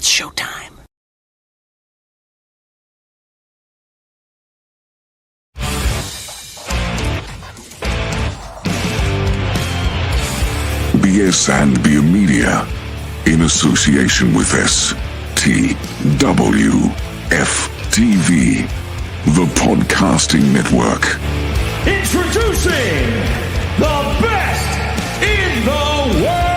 It's showtime. BS and Beer Media, in association with STWF TV, the podcasting network. Introducing the best in the world.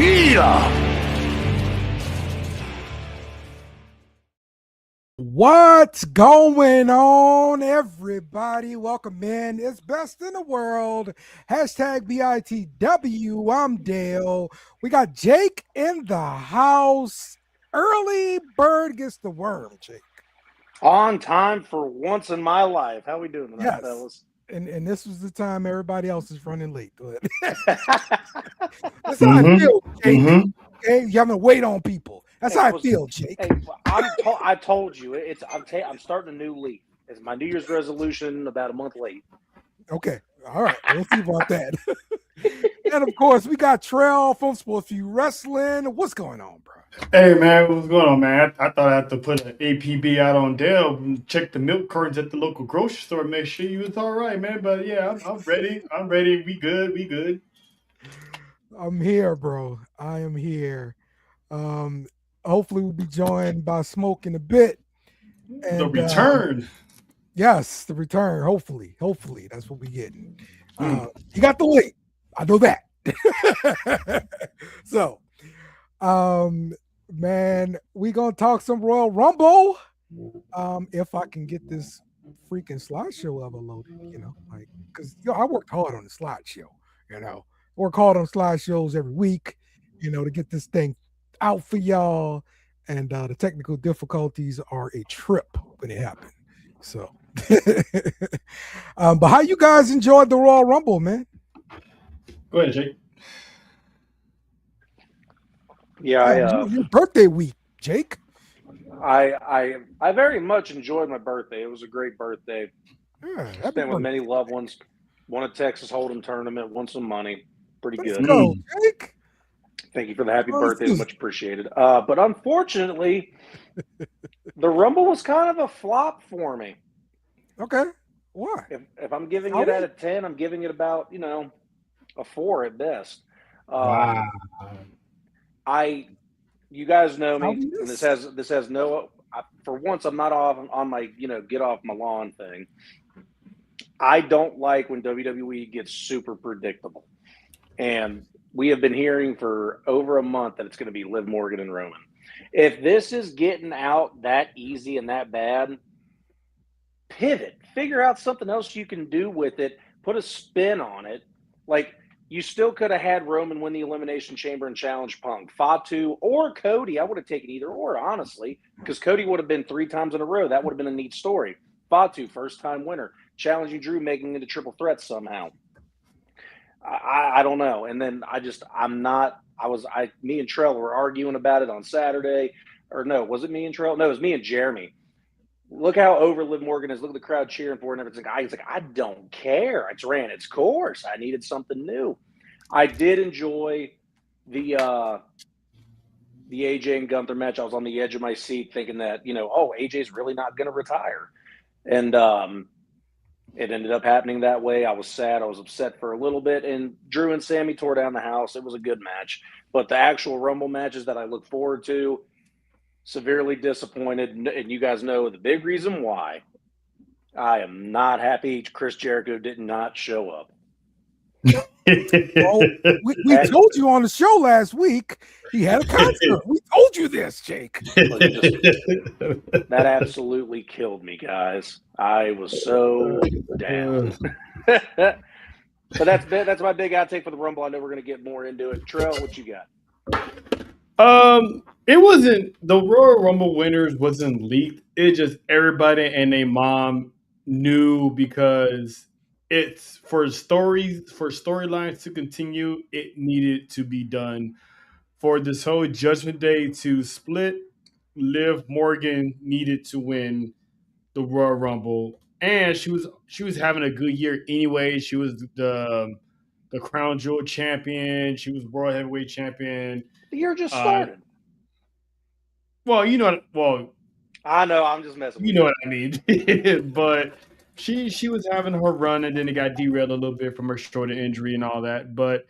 Yeah. What's going on, everybody? Welcome in. It's best in the world. Hashtag BITW. I'm Dale. We got Jake in the house. Early bird gets the worm, Jake. On time for once in my life. How we doing tonight, fellas? And this was the time everybody else is running late. Go ahead. That's how I feel, Jake. Okay, you having to wait on people. That's how I feel, Jake. Hey, I told you I'm starting a new league. It's my New Year's resolution about a month late. Okay, all right. We'll see about that. And of course, we got Trail from Sports View Wrestling. What's going on, bro? Hey man, what's going on, man? I thought I had to put an APB out on Dale and check the milk cartons at the local grocery store, make sure you was all right, man. But yeah, I'm ready. I'm ready. We good. I'm here, bro. I am here. Hopefully we'll be joined by Smoke in a bit. And, the return. Yes, the return. Hopefully. That's what we're getting. You got the link. I know that. So, man, we gonna talk some Royal Rumble. If I can get this freaking slideshow ever loaded, because I worked hard on the slideshow, work hard on slideshows every week, to get this thing out for y'all. And the technical difficulties are a trip when it happened. So, but how you guys enjoyed the Royal Rumble, man? Go ahead, Jake. Yeah, your birthday week, Jake. I very much enjoyed my birthday. It was a great birthday. Yeah, spent with many loved ones. Won a Texas Hold'em tournament. Won some money. Pretty good. Go, Jake. Thank you for the happy birthday. It's much appreciated. But unfortunately, the Rumble was kind of a flop for me. Okay. Why? If I'm giving it out of 10, I'm giving it about, a 4 at best. Wow. You guys know me, and this has no. For once, I'm not off on my get off my lawn thing. I don't like when WWE gets super predictable, and we have been hearing for over a month that it's going to be Liv Morgan and Roman. If this is getting out that easy and that bad, pivot, figure out something else you can do with it, put a spin on it. Like, you still could have had Roman win the Elimination Chamber and challenge Punk. Fatu or Cody, I would have taken either or, honestly, because Cody would have been 3 times in a row. That would have been a neat story. Fatu, first-time winner, challenging Drew, making it a triple threat somehow. I don't know. And then me and Trell were arguing about it on Saturday. Or no, was it me and Trell? No, it was me and Jeremy. Look how over Liv Morgan is. Look at the crowd cheering for her and everything. He's like, I don't care. It's ran its course. I needed something new. I did enjoy the AJ and Gunther match. I was on the edge of my seat thinking that, AJ's really not going to retire. And it ended up happening that way. I was sad. I was upset for a little bit. And Drew and Sammy tore down the house. It was a good match. But the actual Rumble matches that I look forward to, severely disappointed. And you guys know the big reason why. I am not happy Chris Jericho did not show up. Well, we told you on the show last week he had a concert. We told you this, Jake. That absolutely killed me, guys. I was so down. But that's my big outtake for the Rumble. I know we're going to get more into it. Trell, what you got? It wasn't the Royal Rumble winners wasn't leaked. It just everybody and their mom knew because it's for storylines to continue. It needed to be done for this whole Judgment Day to split. Liv Morgan needed to win the Royal Rumble and she was having a good year anyway. She was the crown jewel champion. She was world heavyweight champion. The year just started. Well, I know. I'm just messing with you. You know what I mean. But she was having her run, and then it got derailed a little bit from her shoulder injury and all that. But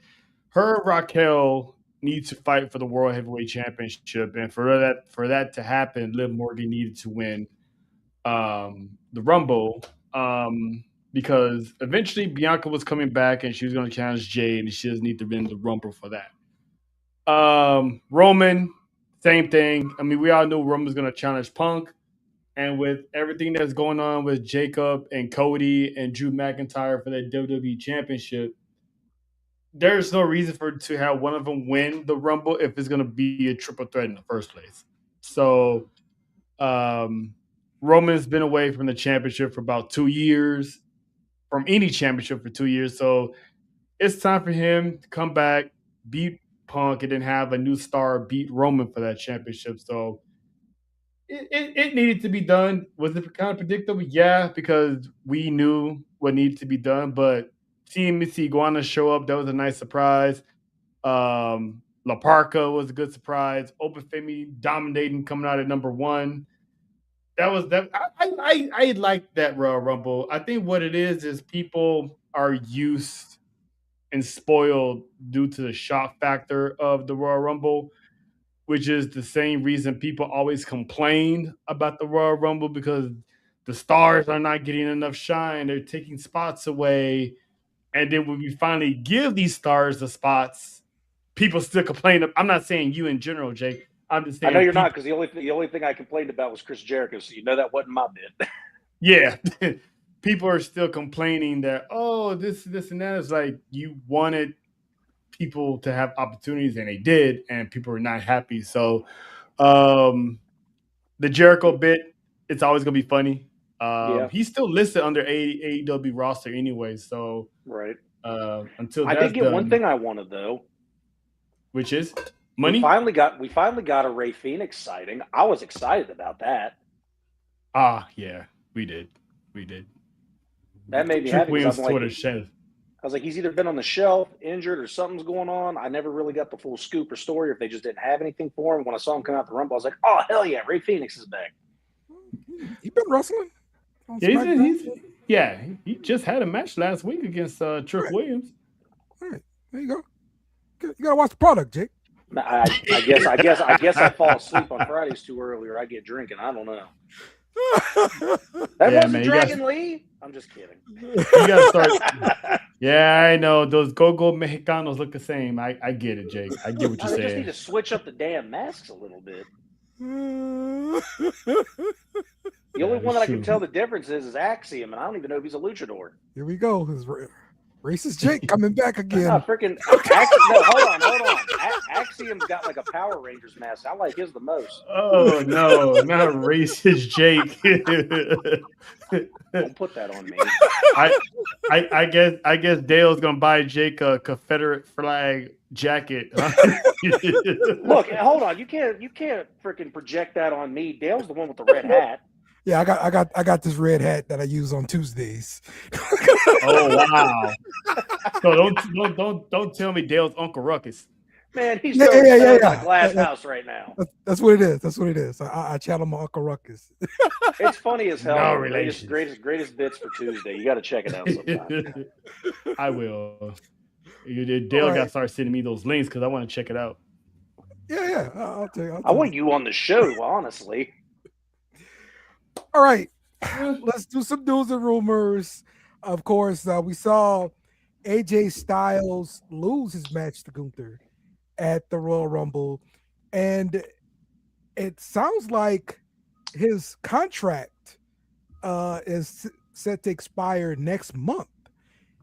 her Raquel needs to fight for the world heavyweight championship, and for that to happen, Liv Morgan needed to win the Rumble. Because eventually Bianca was coming back and she was going to challenge Jade, and she doesn't need to win the Rumble for that. Roman, same thing. I mean, we all knew Roman was going to challenge Punk, and with everything that's going on with Jacob and Cody and Drew McIntyre for that WWE Championship, there's no reason to have one of them win the Rumble if it's going to be a triple threat in the first place. So, Roman's been away from the championship for about 2 years. From any championship for 2 years. So it's time for him to come back, beat Punk, and then have a new star beat Roman for that championship. So it needed to be done. Was it kind of predictable? Yeah, because we knew what needed to be done. But seeing Missy Iguana show up, that was a nice surprise. La Parka was a good surprise. Open Femi dominating, coming out at number 1. That was that. I like that Royal Rumble. I think what it is people are used and spoiled due to the shock factor of the Royal Rumble, which is the same reason people always complain about the Royal Rumble, because the stars are not getting enough shine. They're taking spots away. And then when we finally give these stars the spots, people still complain. I'm not saying you in general, Jake. I'm just saying. I know you're not, because the only thing I complained about was Chris Jericho, so you know that wasn't my bit. Yeah. People are still complaining that, oh, this and that. Is like, you wanted people to have opportunities, and they did, and people are not happy. So the Jericho bit, it's always going to be funny. He's still listed under AEW roster anyway, so right. Until I did get done, one thing I wanted, though. Which is? Money? We finally got a Ray Phoenix sighting. I was excited about that. Yeah, we did. That made me happy. Williams Twitter shelf. I was like, he's either been on the shelf, injured, or something's going on. I never really got the full scoop or story, or if they just didn't have anything for him. When I saw him come out the Rumble, I was like, oh, hell yeah, Ray Phoenix is back. He been wrestling. He just had a match last week against Trick Williams. All right, there you go. You gotta watch the product, Jake. I guess I fall asleep on Fridays too early, or I get drinking. I don't know. That wasn't Dragon Lee. I'm just kidding. You gotta start. Yeah, I know those go-go Mexicanos look the same. I get it, Jake. I get what you're saying. They just need to switch up the damn masks a little bit. The only one that I can tell the difference is Axiom, and I don't even know if he's a luchador. Here we go. Racist Jake coming back again. No, hold on. Axiom's got like a Power Rangers mask. I like his the most. Oh no, not racist Jake. Don't put that on me. I guess Dale's gonna buy Jake a Confederate flag jacket. Look, hold on. You can't freaking project that on me. Dale's the one with the red hat. Yeah, I got this red hat that I use on Tuesdays. Oh wow! So don't tell me Dale's Uncle Ruckus. Man, he's in a glass house right now. That's what it is. I channel my Uncle Ruckus. It's funny as hell. No relation. Greatest bits for Tuesday. You got to check it out sometime. I will. Dale got to start sending me those links because I want to check it out. Yeah. I'll tell you. I want you on the show, honestly. All right, let's do some news and rumors. Of course, we saw AJ Styles lose his match to Gunther at the Royal Rumble, and it sounds like his contract is set to expire next month.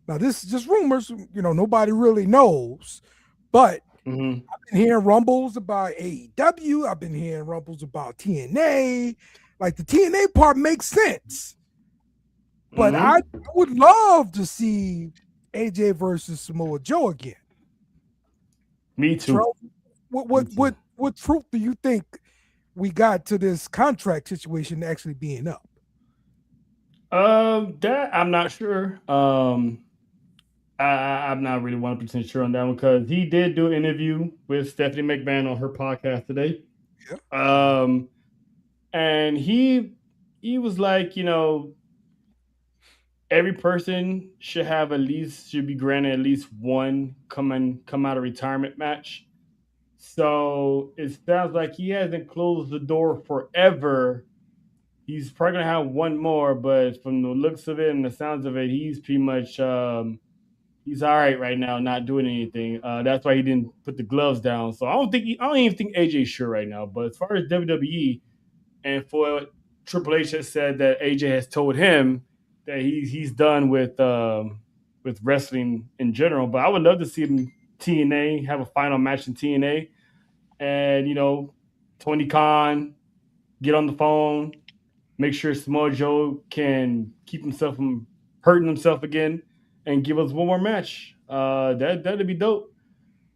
Now, this is just rumors. Nobody really knows, but I've been hearing rumbles about AEW. I've been hearing rumbles about TNA. Like, the TNA part makes sense, but I would love to see AJ versus Samoa Joe again. Me too. So, what truth do you think we got to this contract situation actually being up? That I'm not sure. I'm not really 100% sure on that one because he did do an interview with Stephanie McMahon on her podcast today. Yeah. Um, and he was like, every person should be granted at least one come out of retirement match. So it sounds like he hasn't closed the door forever. He's probably gonna have one more, but from the looks of it and the sounds of it, he's pretty much he's all right now, not doing anything. That's why he didn't put the gloves down. So I don't even think AJ's sure right now. But as far as WWE and for Triple H has said that AJ has told him that he's done with wrestling in general. But I would love to see him TNA have a final match in TNA, and Tony Khan get on the phone, make sure Samoa Joe can keep himself from hurting himself again, and give us one more match. That'd be dope.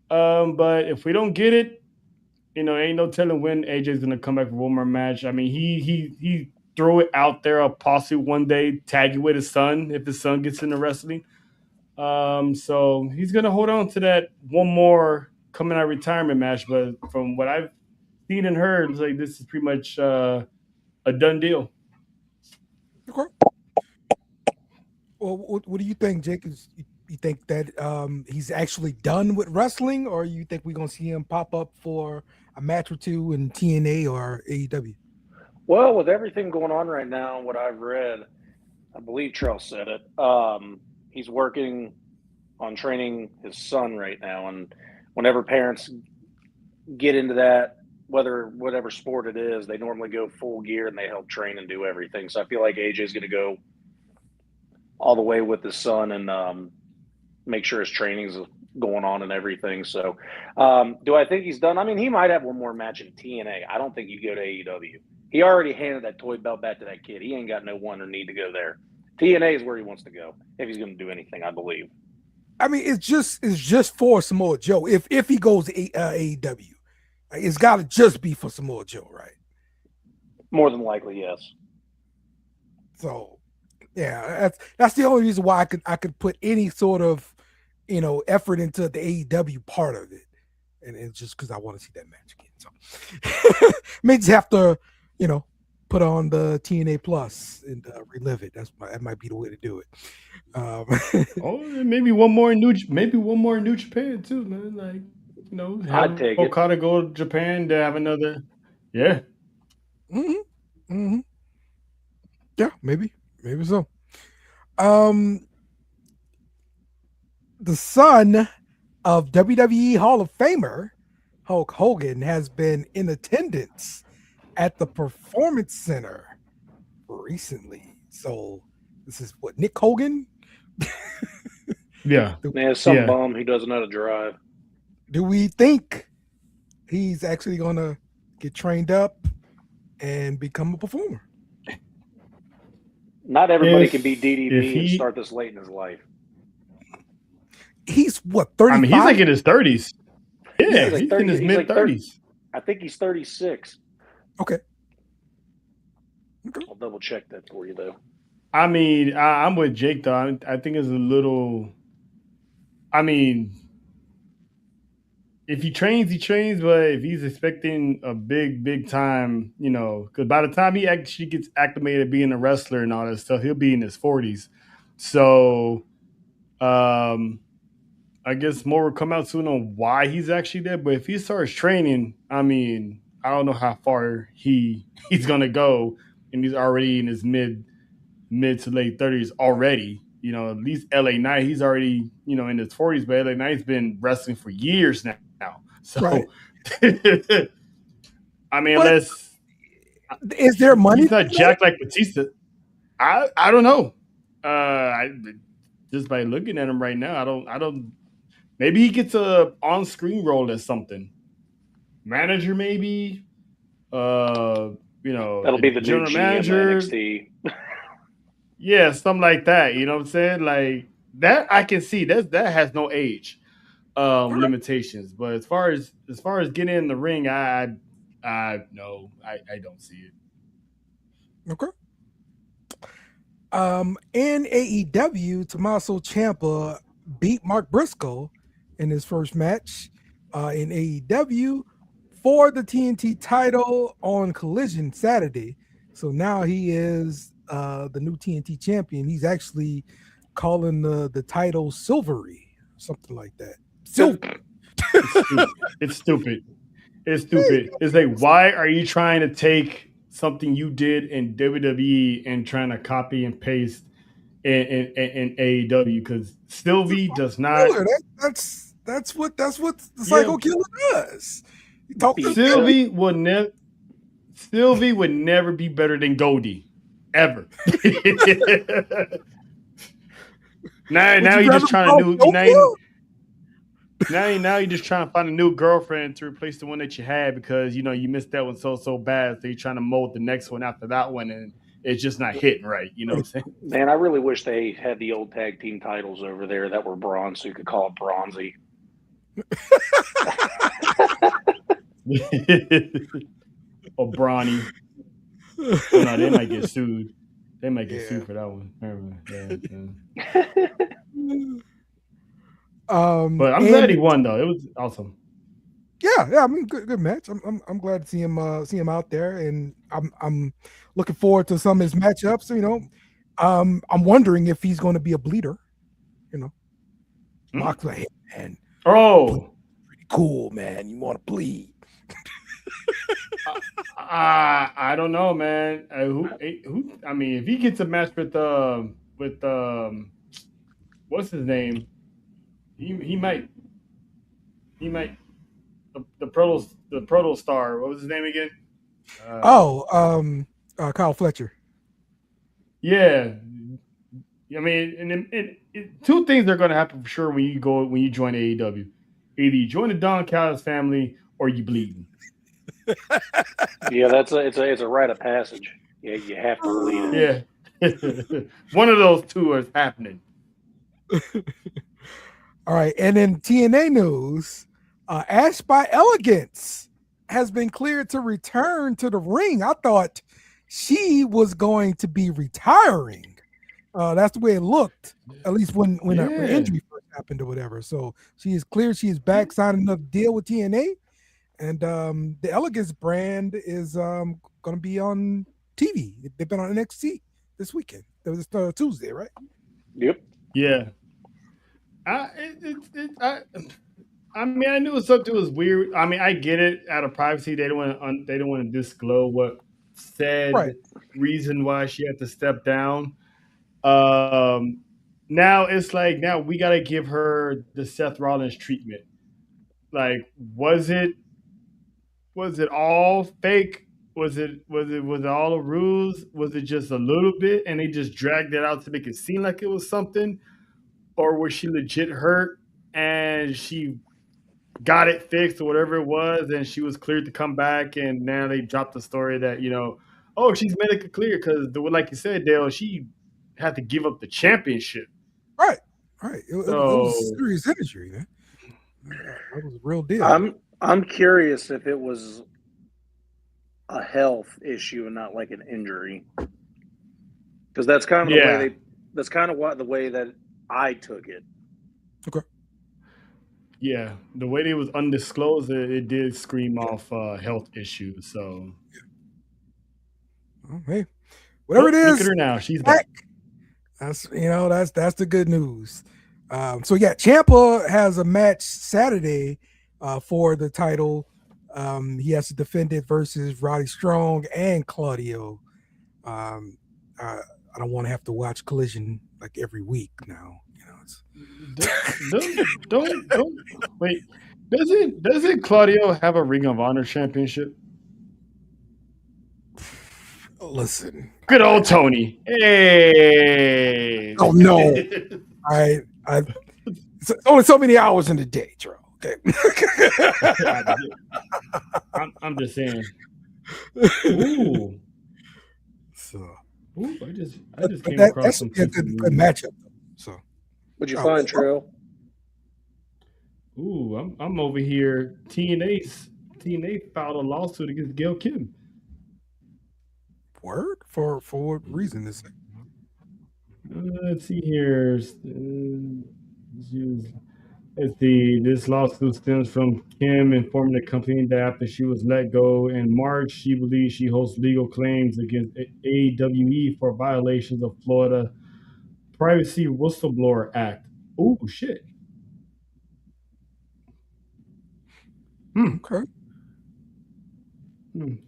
But if we don't get it, ain't no telling when AJ's gonna come back for one more match. I mean, he threw it out there, a possibly one day tag you with his son if his son gets into wrestling. So he's gonna hold on to that one more coming out retirement match. But from what I've seen and heard, it's like this is pretty much a done deal. Okay. Well, what do you think, Jake? You think that he's actually done with wrestling, or you think we're gonna see him pop up for a match or two in TNA or AEW? Well, with everything going on right now, what I've read, I believe Trell said it. He's working on training his son right now, and whenever parents get into that, whatever sport it is, they normally go full gear and they help train and do everything. So I feel like AJ is going to go all the way with his son and make sure his training's going on and everything. So, do I think he's done? I mean, he might have one more match in TNA. I don't think you go to AEW. He already handed that toy belt back to that kid. He ain't got no want or need to go there. TNA is where he wants to go if he's going to do anything, I believe. I mean, it's just for Samoa Joe. If he goes to AEW, it's got to just be for Samoa Joe, right? More than likely, yes. So, yeah, that's the only reason why I could put any sort of effort into the AEW part of it, and it's just because I want to see that match again. So, may just have to put on the TNA Plus and relive it. That might be the way to do it. Maybe one more in New Japan too, man. Like I'd take Okada go to Japan to have another. Yeah. Mm-hmm. Mm-hmm. Yeah, maybe so. The son of WWE Hall of Famer Hulk Hogan has been in attendance at the Performance Center recently. So this is what, Nick Hogan? Yeah. Some bum who doesn't know how to drive. Do we think he's actually going to get trained up and become a performer? Not everybody can be DDP and start this late in his life. He's what, 35? I mean, he's like in his 30s. Yeah, he's in his mid 30s. I think he's 36. Okay. I'll double check that for you, though. I mean, I'm with Jake, though. I think it's a little. I mean, if he trains, but if he's expecting a big time, because by the time he actually gets acclimated being a wrestler and all that stuff, he'll be in his 40s. So, I guess more will come out soon on why he's actually there. But if he starts training, I mean, I don't know how far he's gonna go, and he's already in his mid to late 30s already. At least LA Knight, he's already in his 40s, but LA Knight's been wrestling for years now. So, right. I mean, unless is there money? He's not jacked like Batista. I don't know. Just by looking at him right now, I don't. Maybe he gets a on-screen role as something. Manager, maybe. That'll be the general manager. NXT. Yeah, something like that. You know what I'm saying? Like that, I can see that has no age limitations. But as far as getting in the ring, I don't see it. Okay. In AEW, Tommaso Ciampa beat Mark Briscoe in his first match in AEW for the TNT title on Collision Saturday. So now he is the new TNT champion. He's actually calling the title silvery, something like that. Silver. It's stupid. It's stupid. It's like, why are you trying to take something you did in WWE and trying to copy and paste in AEW? Because Sylvie does not. That's what the Psycho Killer does. Sylvie would never be better than Goldie, ever. now you're just trying to do. Now you're just trying to find a new girlfriend to replace the one that you had because you missed that one so bad. So you're trying to mold the next one after that one, and it's just not hitting right. You know what I'm saying? Man, I really wish they had the old tag team titles over there that were bronze, so you could call it Bronzy. Or Brawny. Oh, no, they might get sued. They might get sued for that one. But I'm glad he won, though. It was awesome. Yeah. I mean, good match. I'm glad to see him out there, and I'm looking forward to some of his matchups. I'm wondering if he's going to be a bleeder. Mox like, hey, man. Oh, pretty cool, man. You want to bleed? I don't know, man. Who? I mean, if he gets a match with what's his name? He might. The proto star. What was his name again? Kyle Fletcher. Yeah. I mean, and two things are going to happen for sure when you join AEW. Either you join the Don Callis family or you bleeding. Yeah, it's a rite of passage. Yeah, you have to bleed it. Yeah. One of those two is happening. All right, and in TNA news, Ash by Elegance has been cleared to return to the ring. I thought she was going to be retiring. That's the way it looked, at least when her injury first happened or whatever. So she is clear. She is back, signing another deal with TNA. And the Elegance brand is going to be on TV. They've been on NXT this weekend. It was Tuesday, right? Yep. Yeah. I mean, I knew something was weird. I mean, I get it. Out of privacy, they don't want to disclose what said reason why she had to step down. Now it's like we got to give her the Seth Rollins treatment. Like, was it all fake? Was it all a ruse? Was it just a little bit and they just dragged it out to make it seem like it was something? Or was she legit hurt and she got it fixed or whatever it was and she was cleared to come back, and now they dropped the story that, she's medically clear because, like you said, Dale, she had to give up the championship. Right. It was a serious injury, man. That was a real deal. I'm curious if it was a health issue and not like an injury, because that's kind of the way that I took it. Okay. Yeah, the way it was undisclosed, it did scream off health issues. So, hey, whatever it is, look at her now. She's back. That's the good news. So yeah, Ciampa has a match Saturday for the title. He has to defend it versus Roddy Strong and Claudio. I don't want to have to watch Collision like every week now. Don't wait. Doesn't Claudio have a Ring of Honor championship? Listen, good old Tony. Hey. Oh no! It's only so many hours in the day, Joe. Okay. I'm just saying. Ooh. So. Ooh, I just came across that's some a good matchup. So. What'd you find, Trail? Ooh, I'm over here. TNA filed a lawsuit against Gail Kim. Word? For what reason is it? Let's see here. Let's see. This lawsuit stems from Kim informing the company that after she was let go in March, she believes she holds legal claims against AWE for violations of Florida Privacy Whistleblower Act. Oh shit. Okay.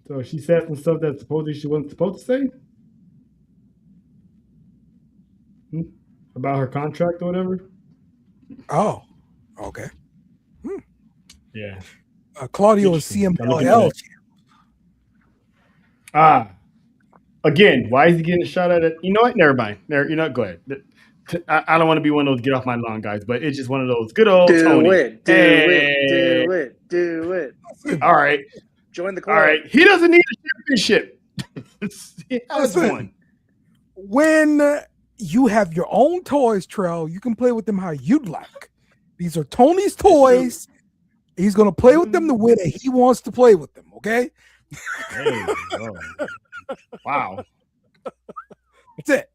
So she said some stuff that supposedly she wasn't supposed to say about her contract or whatever. Oh, okay. Yeah. Claudio is CMLL. Again, why is he getting a shot at it? You know what? Never mind. You know what? Go ahead. I don't want to be one of those get off my lawn guys, but it's just one of those good old Tony. Do it. All right. Join the club. All right. He doesn't need a championship. He has one. When you have your own toys, Trell, you can play with them how you'd like. These are Tony's toys. He's going to play with them the way that he wants to play with them, okay? Hey, wow. That's it.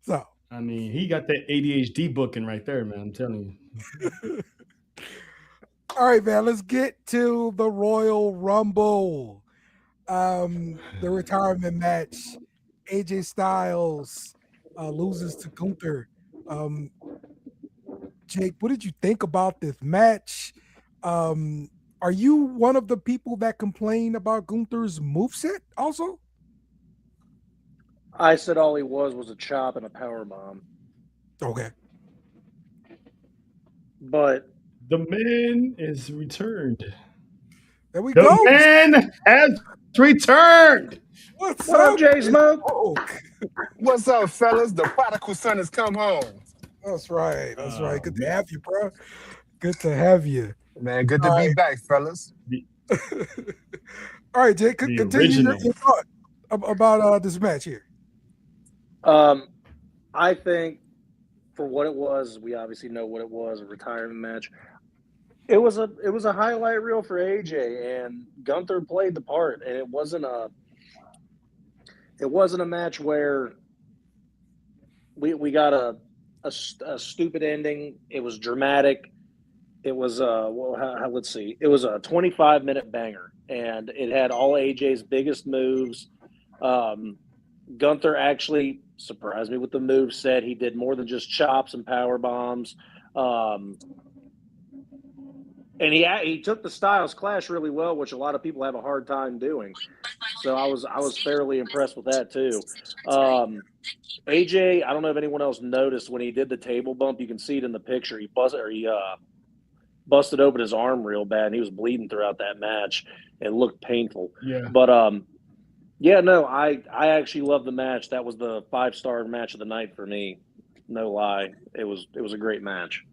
So, I mean, he got that ADHD booking right there, man. I'm telling you. All right, man, let's get to the Royal Rumble. The retirement match. AJ Styles loses to Gunther. Jake, what did you think about this match? Are you one of the people that complain about Gunther's moveset also? I said all he was a chop and a power bomb. Okay. But the man is returned. There we go. The man has returned. What's up, Jay Smoke? What's up, fellas? The prodigal son has come home. That's right. That's right. Good to have you, bro. Good to have you. Man, good to be back, fellas. All right, Jake, continue your thought about this match here. I think for what it was, we obviously know what it was, a retirement match. It was a highlight reel for AJ, and Gunther played the part, and it wasn't a match where we got a stupid ending. It was dramatic. It was let's see. It was a 25-minute banger, and it had all AJ's biggest moves. Gunther actually surprised me with the move set. He did more than just chops and power bombs. And he took the Styles Clash really well, which a lot of people have a hard time doing. So I was fairly impressed with that too. AJ, I don't know if anyone else noticed when he did the table bump. You can see it in the picture. He busted open his arm real bad, and he was bleeding throughout that match. It looked painful. Yeah. But I actually love the match. That was the 5-star match of the night for me. No lie, it was a great match.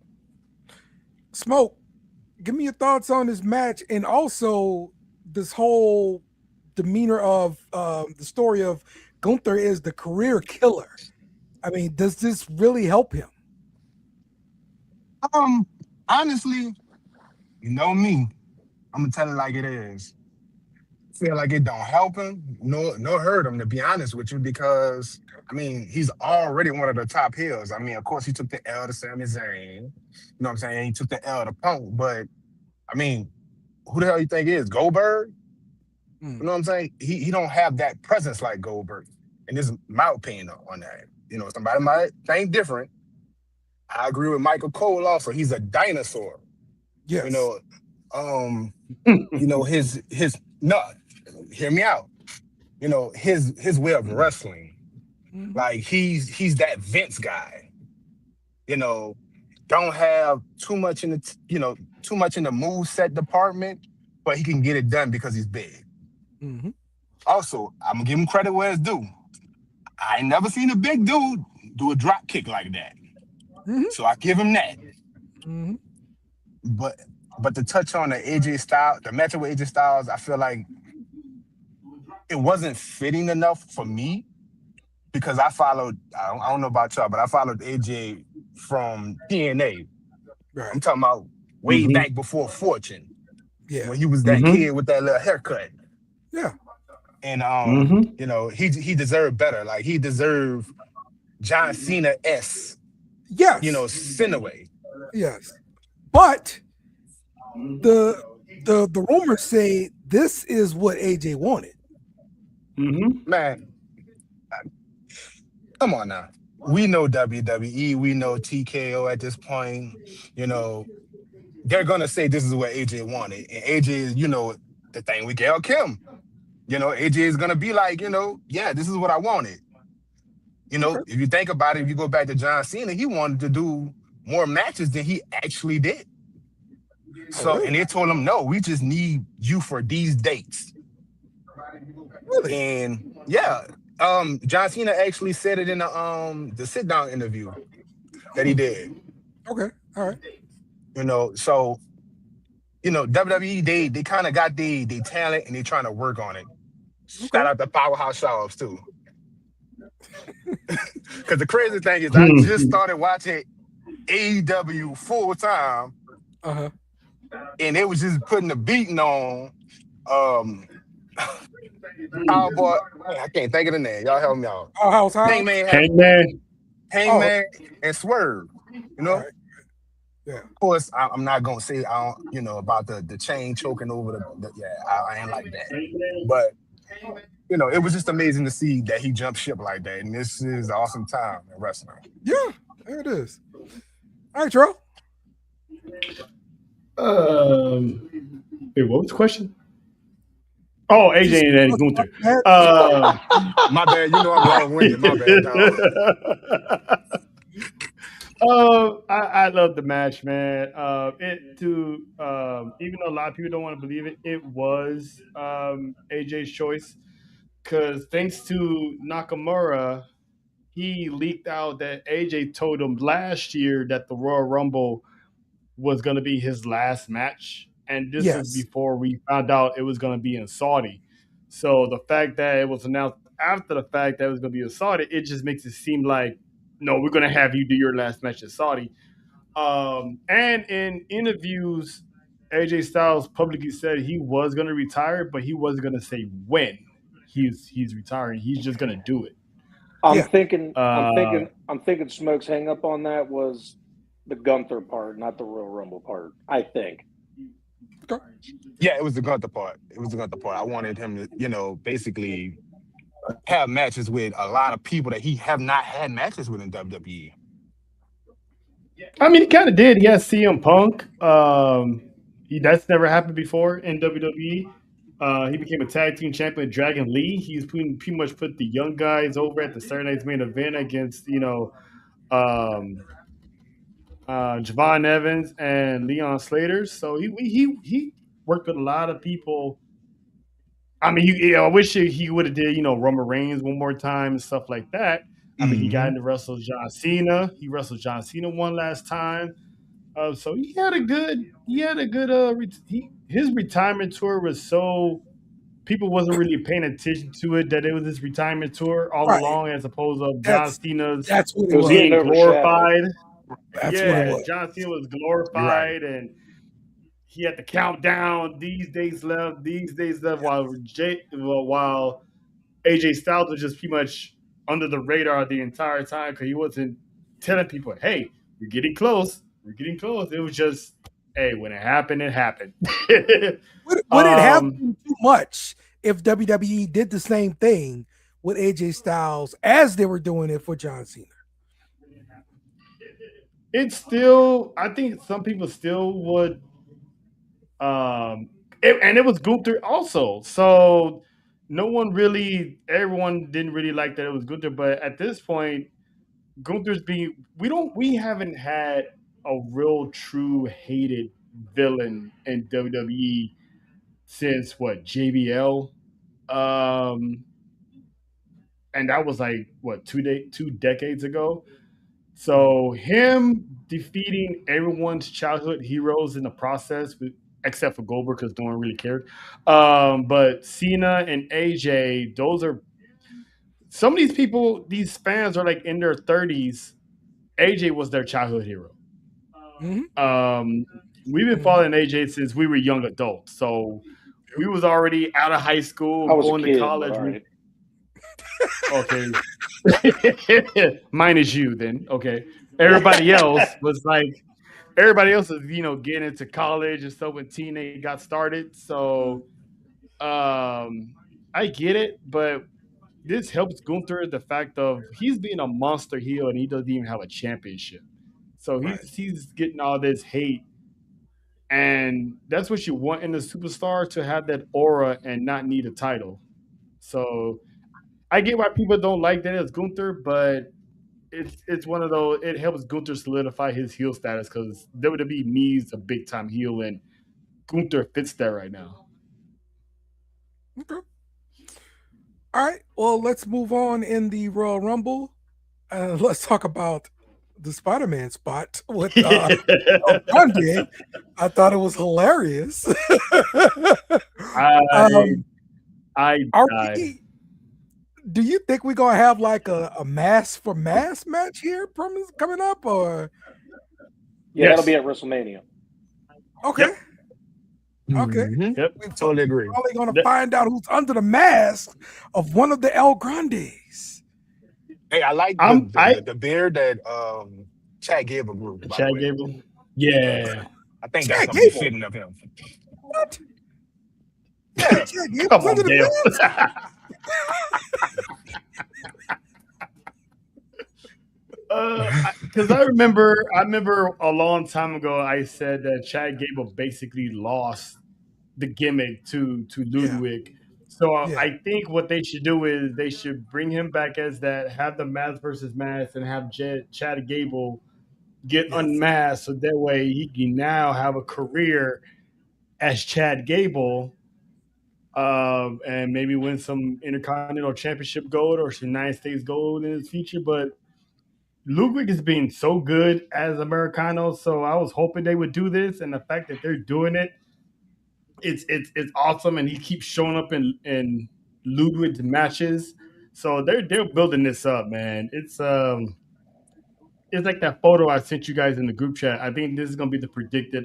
Smoke, give me your thoughts on this match, and also this whole demeanor of the story of Gunther is the career killer. I mean, does this really help him? Honestly, you know me, I'm gonna tell it like it is. I feel like it don't help him, nor hurt him, to be honest with you, because I mean, he's already one of the top heels. I mean, of course, he took the L to Sami Zayn. You know what I'm saying? He took the L to Punk, but I mean, who the hell you think is Goldberg? You know what I'm saying? He don't have that presence like Goldberg. And this is my opinion on that. You know, somebody might think different. I agree with Michael Cole also. He's a dinosaur. Yes. You know, his no, hear me out. You know, his way of wrestling. Like he's that Vince guy. You know, don't have too much in the moveset department, but he can get it done because he's big. Mm-hmm. Also, I'm gonna give him credit where it's due. I ain't never seen a big dude do a drop kick like that. So I give him that. But to touch on the AJ Styles, the matchup with AJ Styles, I feel like it wasn't fitting enough for me because I don't know about y'all, but I followed AJ from TNA. Right. I'm talking about way back before Fortune. Yeah. When he was that kid with that little haircut. Yeah. and Mm-hmm. he deserved better. Like he deserved John Cena s Yes, Cineway. yes. But the the rumors say this is what AJ wanted. Mm-hmm. Man, come on now. We know WWE, we know TKO at this point. You know, they're gonna say this is what AJ wanted. And AJ is, the thing with Gail Kim. AJ is gonna be like, yeah, this is what I wanted. Okay. If you think about it, if you go back to John Cena, he wanted to do more matches than he actually did. Oh, So, really? and they told him, no, we just need you for these dates. Really? And yeah, John Cena actually said it in the sit down interview that he Hmm. did. Okay. All right. So WWE they kind of got the talent and they trying to work on it. Shout Okay. out to Powerhouse Shops too. Because the crazy thing is, I just started watching AEW full time, Uh huh. and it was just putting the beating on um Cowboy. I can't think of the name. Y'all help me out. House Hobbs. Hangman, Hangman. Oh, Hangman, and Swerve. You all know, right. Yeah. of course, I'm not gonna say I don't, about the chain choking over the yeah, I ain't like that. But it was just amazing to see that he jumped ship like that, and this is an awesome time in wrestling. Yeah. There it is. All right, Joe. Wait, what was the question? Oh, Just AJ and Eddie Gunther. that. My bad, I'm long winded. My bad, dog. I love the match, man. Even though a lot of people don't want to believe it, it was AJ's choice because thanks to Nakamura, he leaked out that AJ told him last year that the Royal Rumble was going to be his last match, and this is Yes. before we found out it was going to be in Saudi. So the fact that it was announced after the fact that it was going to be in Saudi, it just makes it seem like no, we're going to have you do your last match in Saudi. And in interviews, AJ Styles publicly said he was going to retire, but he wasn't going to say when he's retiring. He's just going to do it. I'm Yeah. thinking, I'm Uh, thinking, I'm thinking. Smoke's hang up on that was the Gunther part, not the Royal Rumble part. I think. Okay. Yeah, it was the Gunther part. It was the Gunther part. I wanted him to, basically have matches with a lot of people that he have not had matches with in WWE. I mean, he kind of did. He has CM Punk. That's never happened before in WWE. He became a tag team champion with Dragon Lee. He's pretty much put the young guys over at the Saturday Night's Main Event against um, Javon Evans and Leon Slater. So he worked with a lot of people. I mean, I wish he would have did Roman Reigns one more time and stuff like that. I mean, he got Hmm. into wrestle John Cena. He wrestled John Cena one last time. So he had a good his retirement tour was so people wasn't really paying attention to it that it was his retirement tour all Right. along as opposed to John That's Cena's that's what It it was was. getting being overshadowed. glorified. That's what it Yeah, Right. was. John Cena was You're right. glorified and he had to count down these days left while AJ Styles was just pretty much under the radar the entire time because he wasn't telling people, "Hey, we're getting close. We're getting close." It was just, "Hey, when it happened, it happened." Would it have um, been too much if WWE did the same thing with AJ Styles as they were doing it for John Cena? it's still, I think some people still would, and it was Gunther also. So everyone didn't really like that it was Gunther. But at this point, Gunther's being we haven't had a real true hated villain in WWE since what JBL, um, and that was like what 2 decades ago. So him defeating everyone's childhood heroes in the process, except for Goldberg because no one really cared. But Cena and AJ, those are some of these people. These fans are like in their 30s. AJ was their childhood hero. Mm-hmm. Um, we've been Mm-hmm. following AJ since we were young adults. So We was already out of high school, I was going a kid, to college. all right. Okay. Mine is you then. Okay. Everybody else was like, everybody else is, getting into college and stuff when TNA got started. So I get it, but this helps Gunther the fact of he's being a monster heel and he doesn't even have a championship. So he's getting all this hate. And that's what you want in a superstar, to have that aura and not need a title. So I get why people don't like that as Gunther, but it's one of those. It helps Gunther solidify his heel status because WWE needs a big time heel, and Gunther fits that right now. Okay. All right. Well, let's move on in the Royal Rumble. Let's talk about the Spider-Man spot with Grande. I thought it was hilarious. Do you think we're gonna have like a mask for mask match here coming up, or? Yeah, that'll be at WrestleMania. Okay. Yep. Okay. Yep. We're Totally agree. probably gonna find out who's under the mask of one of the El Grandes. Hey, I like the beard that Chad Gable grew. Chad Gable? Yeah. I think that's gonna be fitting of him. What? Yeah. Come on, Dale. Because I remember a long time ago I said that Chad Gable basically lost the gimmick to Ludwig. So I think what they should do is they should bring him back as that, have the mask versus mask, and have Chad Gable get unmasked, so that way he can now have a career as Chad Gable, and maybe win some Intercontinental Championship gold or some United States gold in his future. But Ludwig is being so good as Americano, so I was hoping they would do this, and the fact that they're doing it, it's awesome, and he keeps showing up in Ludwig's matches. So they're building this up, man. It's like that photo I sent you guys in the group chat. I think this is gonna be the predicted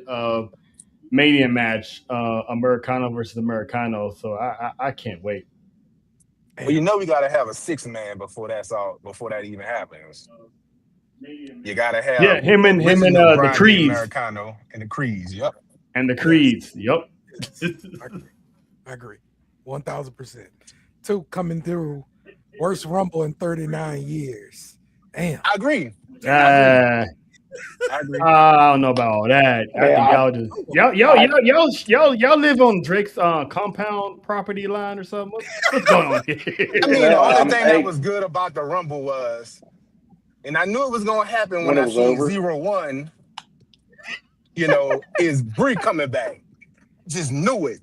Mania match, Americano versus Americano. So I can't wait. Well, we gotta have a 6-man before that even happens. You gotta have him and the Creeds, Americano and the Creeds. Yep. And the Creeds. Yep. I agree. 1,000%. 2 coming through, worst Rumble in 39 years. Damn. I agree. I don't know about all that. I think y'all live on Drake's compound property line or something. What's going on here? I mean, the only thing that was good about the Rumble was, and I knew it was gonna happen when I seen 0-1, is Brie coming back. Just knew it.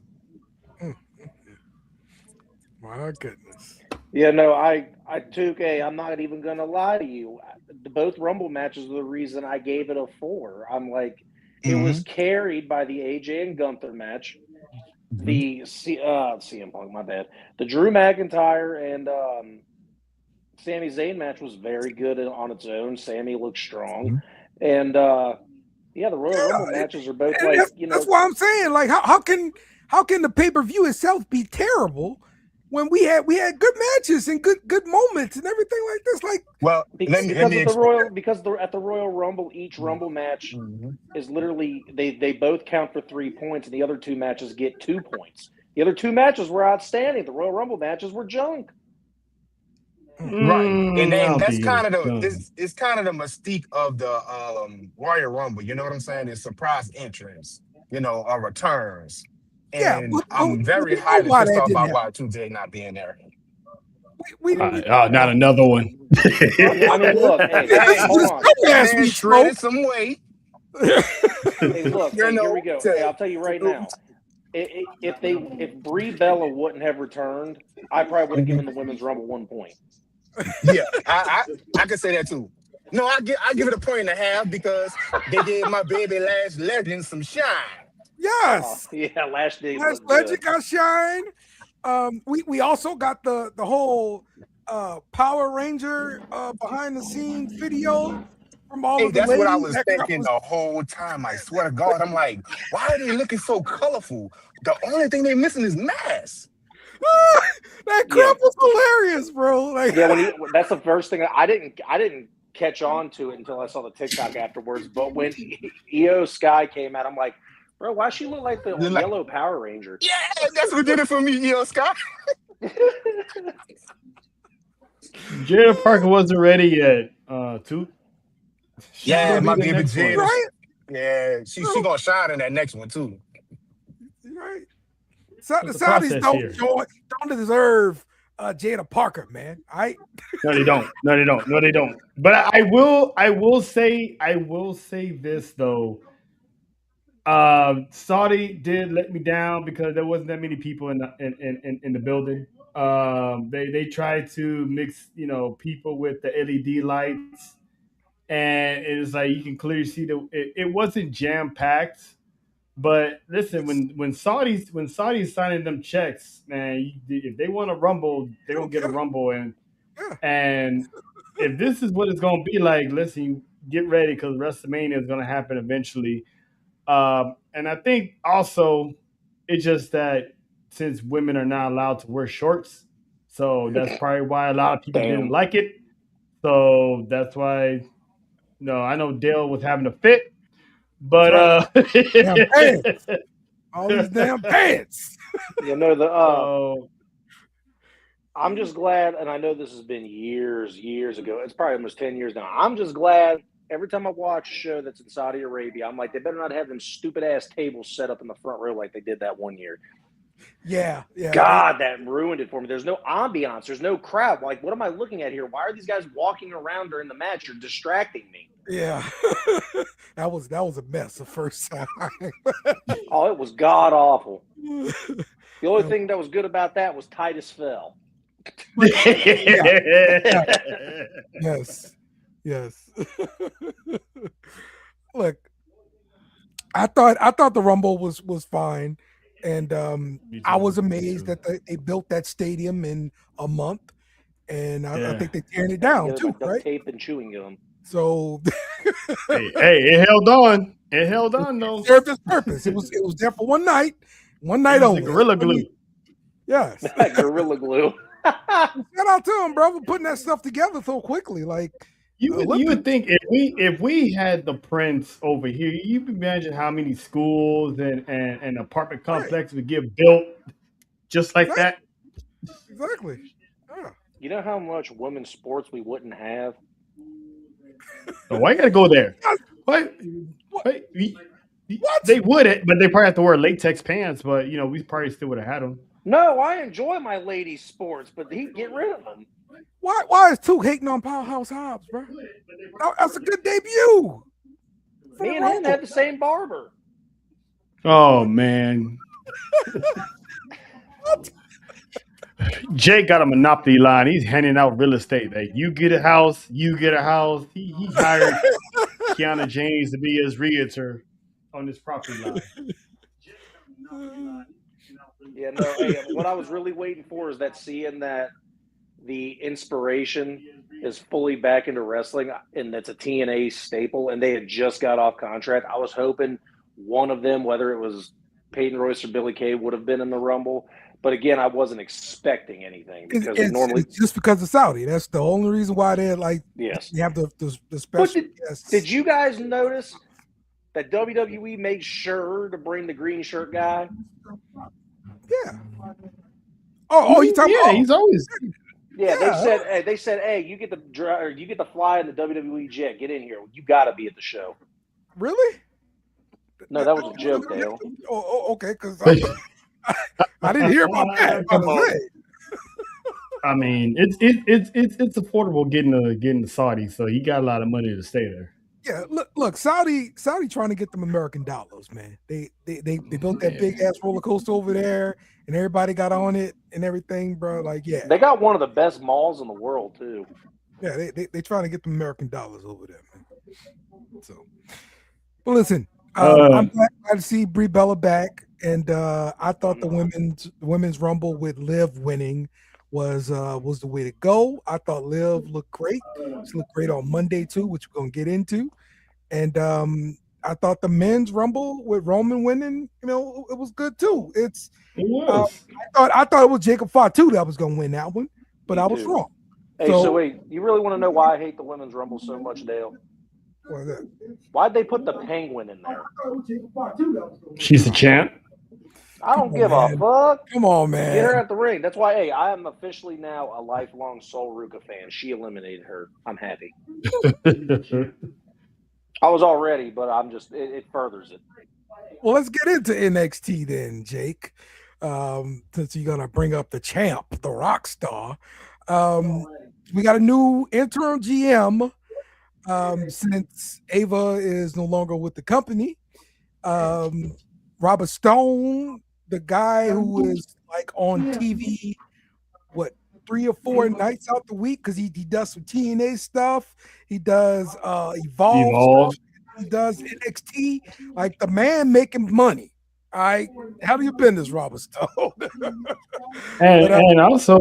My goodness. Yeah, no, I 2K, I'm not even gonna lie to you. Both Rumble matches are the reason I gave it a 4. I'm like, it was carried by the AJ and Gunther match, the CM Punk, my bad, the Drew McIntyre and Sami Zayn match was very good on its own. Sami looked strong, and the Royal Rumble matches are both like That's why I'm saying, like, how can the pay-per-view itself be terrible when we had good matches and good moments and everything like this? Like, well, because at the Royal Rumble, each Rumble match is literally they both count for 3 points, and the other 2 matches get 2 points. The other 2 matches were outstanding. The Royal Rumble matches were junk. Right, and that's kind of it's kind of the mystique of the Royal Rumble. You know what I'm saying? It's surprise entrance, or returns. And I'm very highly pissed off about Y2J not being there. Not another one. I mean, look, hey, hold on. Man shredded some weight. Hey, look, here we go. Hey, I'll tell you right now. If Brie Bella wouldn't have returned, I probably would have given the Women's Rumble 1 point. Yeah, I can say that too. No, I give it a 1.5 because they gave my baby Lash Legend some shine. Yes. Lash Legend got shine. We also got the whole Power Ranger behind the scenes video from all Hey, of the that's what I ladies. was That crap thinking was the whole time. I swear to God, I'm like, why are they looking so colorful? The only thing they missing is mask. that Yeah, crap was hilarious, bro. Like, yeah. That's the first thing I didn't catch on to it until I saw the TikTok afterwards. But when EO Sky came out, I'm like, bro, why she look like the They're like, yellow Power Ranger? yeah, that's what did it for me, EO Scott. Jada Parker wasn't ready yet. Toot. She's Yeah, gonna be my the baby next one. Jada. right, Yeah, she bro, gonna shine in that next one too. right. The What's the Saudis process here? don't deserve Jada Parker, man. No, they don't. No, they don't. No, they don't. But I will say this though. Saudi did let me down because there wasn't that many people in the building. They tried to mix people with the LED lights, and it's like you can clearly see it wasn't jam packed. But listen, It's, when Saudi's signing them checks, man, if they want a rumble, they they're gonna don't get a care. rumble, and Yeah, and if this is what it's gonna be like, listen, get ready because WrestleMania is gonna happen eventually. And I think also it's just that since women are not allowed to wear shorts, so that's probably why a lot of people didn't Damn. like it. So that's why. No, I know Dale was having a fit, that's but right. Damn pants. All these damn pants. You know the so I'm just glad, and I know this has been years ago. It's probably almost 10 years now. I'm just glad every time I watch a show that's in Saudi Arabia, I'm like, they better not have them stupid ass tables set up in the front row like they did that one year. Yeah. God, that ruined it for me. There's no ambiance. There's no crowd. Like, what am I looking at here? Why are these guys walking around during the match? You're distracting me. Yeah. that was a mess the first time. Oh, it was god awful. The only thing that was good about that was Titus fell. Yes. Look, I thought the Rumble was fine, and I was amazed that they built that stadium in a month, and I think they're tearing it down too, Duct right? tape and chewing gum. So hey, it held on. It held on though. it served its purpose. It was there for one night only. Gorilla glue. Yes. Gorilla glue. Shout out to him, bro, for putting that stuff together so quickly. Like You would think if we had the Prince over here, you can imagine how many schools and apartment complexes would get built just like that. Exactly. Yeah. You know how much women's sports we wouldn't have? So why you gotta go there? What? They would, but they probably have to wear latex pants. But we probably still would have had them. No, I enjoy my ladies' sports, but he'd get rid of them. Why is Took hating on Powerhouse Hobbs, bro? That's a good debut. Me and him had the same barber. Oh man. Jay got a monopoly line. He's handing out real estate. Like you get a house, you get a house. He hired Kiana James to be his realtor on this property line. Yeah, no. Hey, what I was really waiting for is seeing that the Inspiration is fully back into wrestling, and that's a TNA staple, and they had just got off contract. I was hoping one of them, whether it was Peyton Royce or Billy Kay, would have been in the Rumble. But again, I wasn't expecting anything because it's just because of Saudi. That's the only reason why they're like, yes, you have the special. Did you guys notice that WWE made sure to bring the green shirt guy? Yeah. Oh, you talking about? He's always. Yeah, they said, hey, you get the fly in the WWE jet. Get in here. You got to be at the show. Really? No, that was a joke, Dale. Oh, okay, because I didn't hear about that. I mean, it's affordable getting to Saudi, so he got a lot of money to stay there. Yeah, look, Saudi trying to get them American dollars, man. They built that big ass roller coaster over there, and everybody got on it and everything, bro. Like, yeah, they got one of the best malls in the world too. Yeah, they trying to get the American dollars over there, man. So, but listen, I'm glad to see Brie Bella back, and I thought the women's Rumble with Liv winning was the way to go. I thought Liv looked great. She looked great on Monday too, which we're gonna get into. And I thought the men's rumble with Roman winning, it was good too. It was. I thought it was Jacob Fatu that was gonna win that one, but Me I was too. wrong. Hey, so wait, you really want to know why I hate the women's rumble so much, Dale? What is that? Why'd they put the Penguin in there? She's a champ. I don't give a fuck. Come on, man. Get her at the ring. That's why, hey, I am officially now a lifelong Sol Ruka fan. She eliminated her. I'm happy. I was already, but I'm just, it furthers it. Well, let's get into NXT then, Jake. Since you're going to bring up the champ, the rock star. We got a new interim GM since Ava is no longer with the company. Robert Stone, the guy who is like on TV, 3 or 4 nights out the week, because he does some TNA stuff, he does Evolve. Stuff. He does NXT. Like, the man making money. All right, how do you been this, Robert Stone? and also,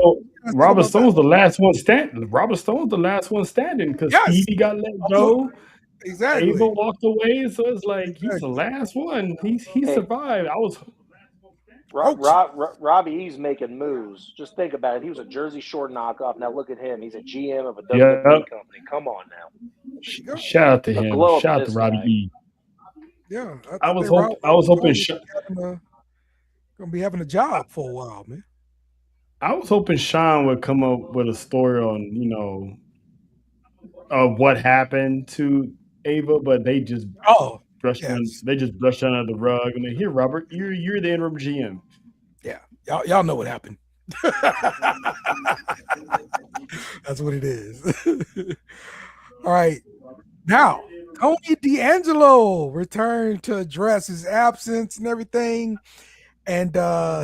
Robert Stone's the last one standing. Robert Stone's the last one standing because Stevie got let go. Exactly. Ava walked away, so it's like he's the last one. He survived. I was. Robbie E's making moves. Just think about it. He was a Jersey Shore knockoff. Now look at him. He's a GM of a WWE company. Come on now. Shout out to him. Shout out to Robbie E. Yeah, I was hoping gonna be having a job for a while, man. I was hoping Sean would come up with a story on of what happened to Ava, but they just brushed under the rug. And here, Robert, you're the interim GM. Yeah, y'all know what happened. That's what it is. All right, now Tony D'Angelo returned to address his absence and everything, and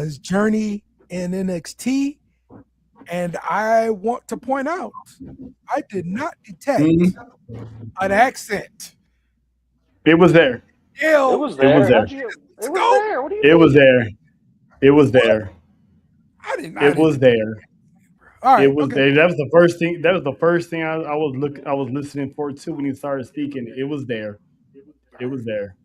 his journey in NXT. And I want to point out, I did not detect an accent. It was there. It was there. It was there. What do you It was there. It was there. I didn't. It was there. All right. It was there. That was the first thing. That was the first thing I was listening for too when he started speaking. It was there. It was there.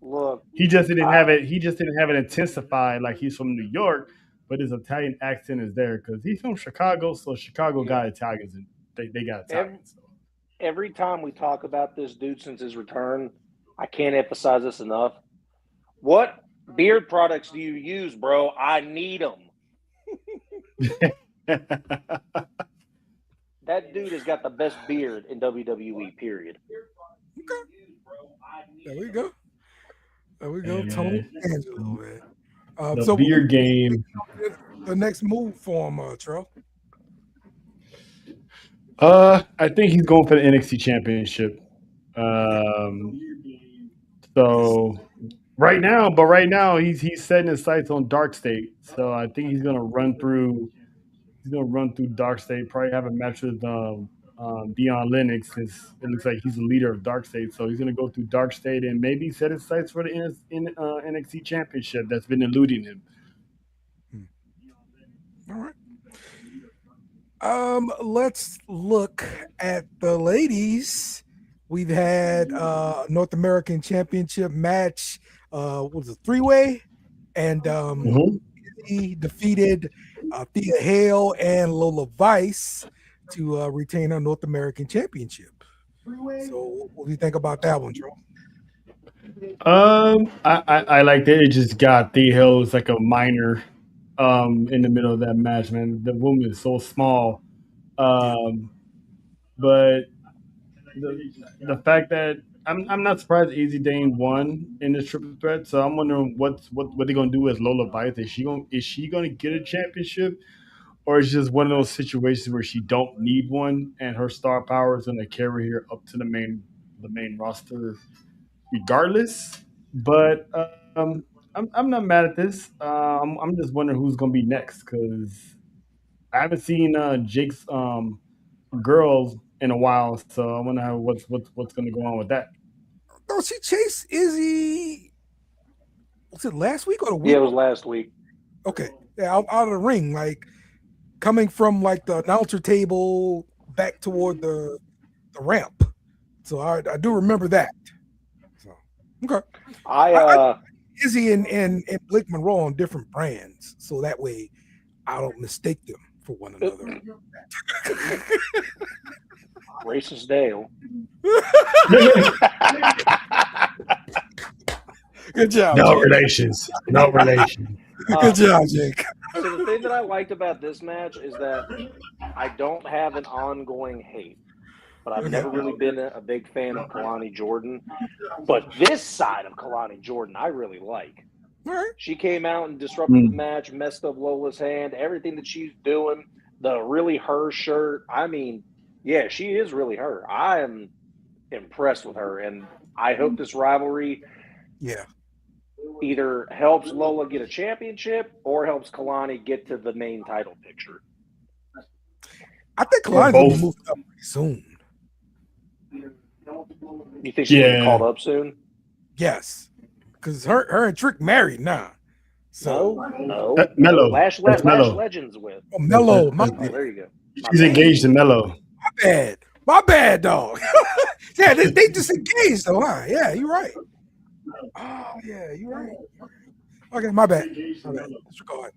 Look, he just didn't have it. He just didn't have it intensified like he's from New York, but his Italian accent is there because he's from Chicago. So Chicago got Italians, and they got Italians. Every time we talk about this dude since his return, I can't emphasize this enough. What beard products do you use, bro? I need them. That dude has got the best beard in WWE, period. Okay. There we go. Tony D'Angelo, man. The beard game. The next move for him, Tro. I think he's going for the NXT Championship. So right now he's setting his sights on Dark State. So I think he's gonna run through Dark State. Probably have a match with Dion Lennox, since it looks like he's the leader of Dark State. So he's gonna go through Dark State and maybe set his sights for the NXT Championship that's been eluding him. All right. Let's look at the ladies. We've had North American Championship match. What was it, 3-way? And he defeated Thea Hale and Lola Vice to retain her North American Championship. So what do you think about that one, Joe? I like that it just got Thea Hale as like a minor in the middle of that match, man. The woman is so small. But the fact that I'm not surprised Easy Dane won in this triple threat, so I'm wondering what they're gonna do with Lola Vice. Is she gonna get a championship, or is it just one of those situations where she don't need one and her star power is gonna carry her up to the main roster regardless? But I'm not mad at this. I'm just wondering who's gonna be next because I haven't seen Jake's girls in a while, so I wonder what's going to go on with that. No, she chased Izzy. Was it last week or the week? Yeah, it was last week. Okay, yeah, out of the ring. Like, coming from like the announcer table back toward the ramp. So I do remember that. So okay. I Izzy and Blake Monroe on different brands, so that way I don't mistake them for one another. Racist Dale. Good job. No Jake. relations. No relation. Good job, Jake. So the thing that I liked about this match is that I don't have an ongoing hate, but I've never really been a big fan of Kalani Jordan. But this side of Kalani Jordan, I really like. Right. She came out and disrupted the match, messed up Lola's hand, everything that she's doing, the really her shirt. I mean, yeah, she is really her. I am impressed with her, and I hope this rivalry either helps Lola get a championship or helps Kalani get to the main title picture. I think Kalani's going to be moved up pretty soon. You think she'll get called up soon? Yes. Because her and Trick married now. So no. Mello. Lash Legends with. Oh, Mello. There you go. She's engaged to Mello. My bad, dog. Yeah, they just engaged though, huh? Yeah, you're right. Oh, yeah, you're right. Okay, my bad. Let's record.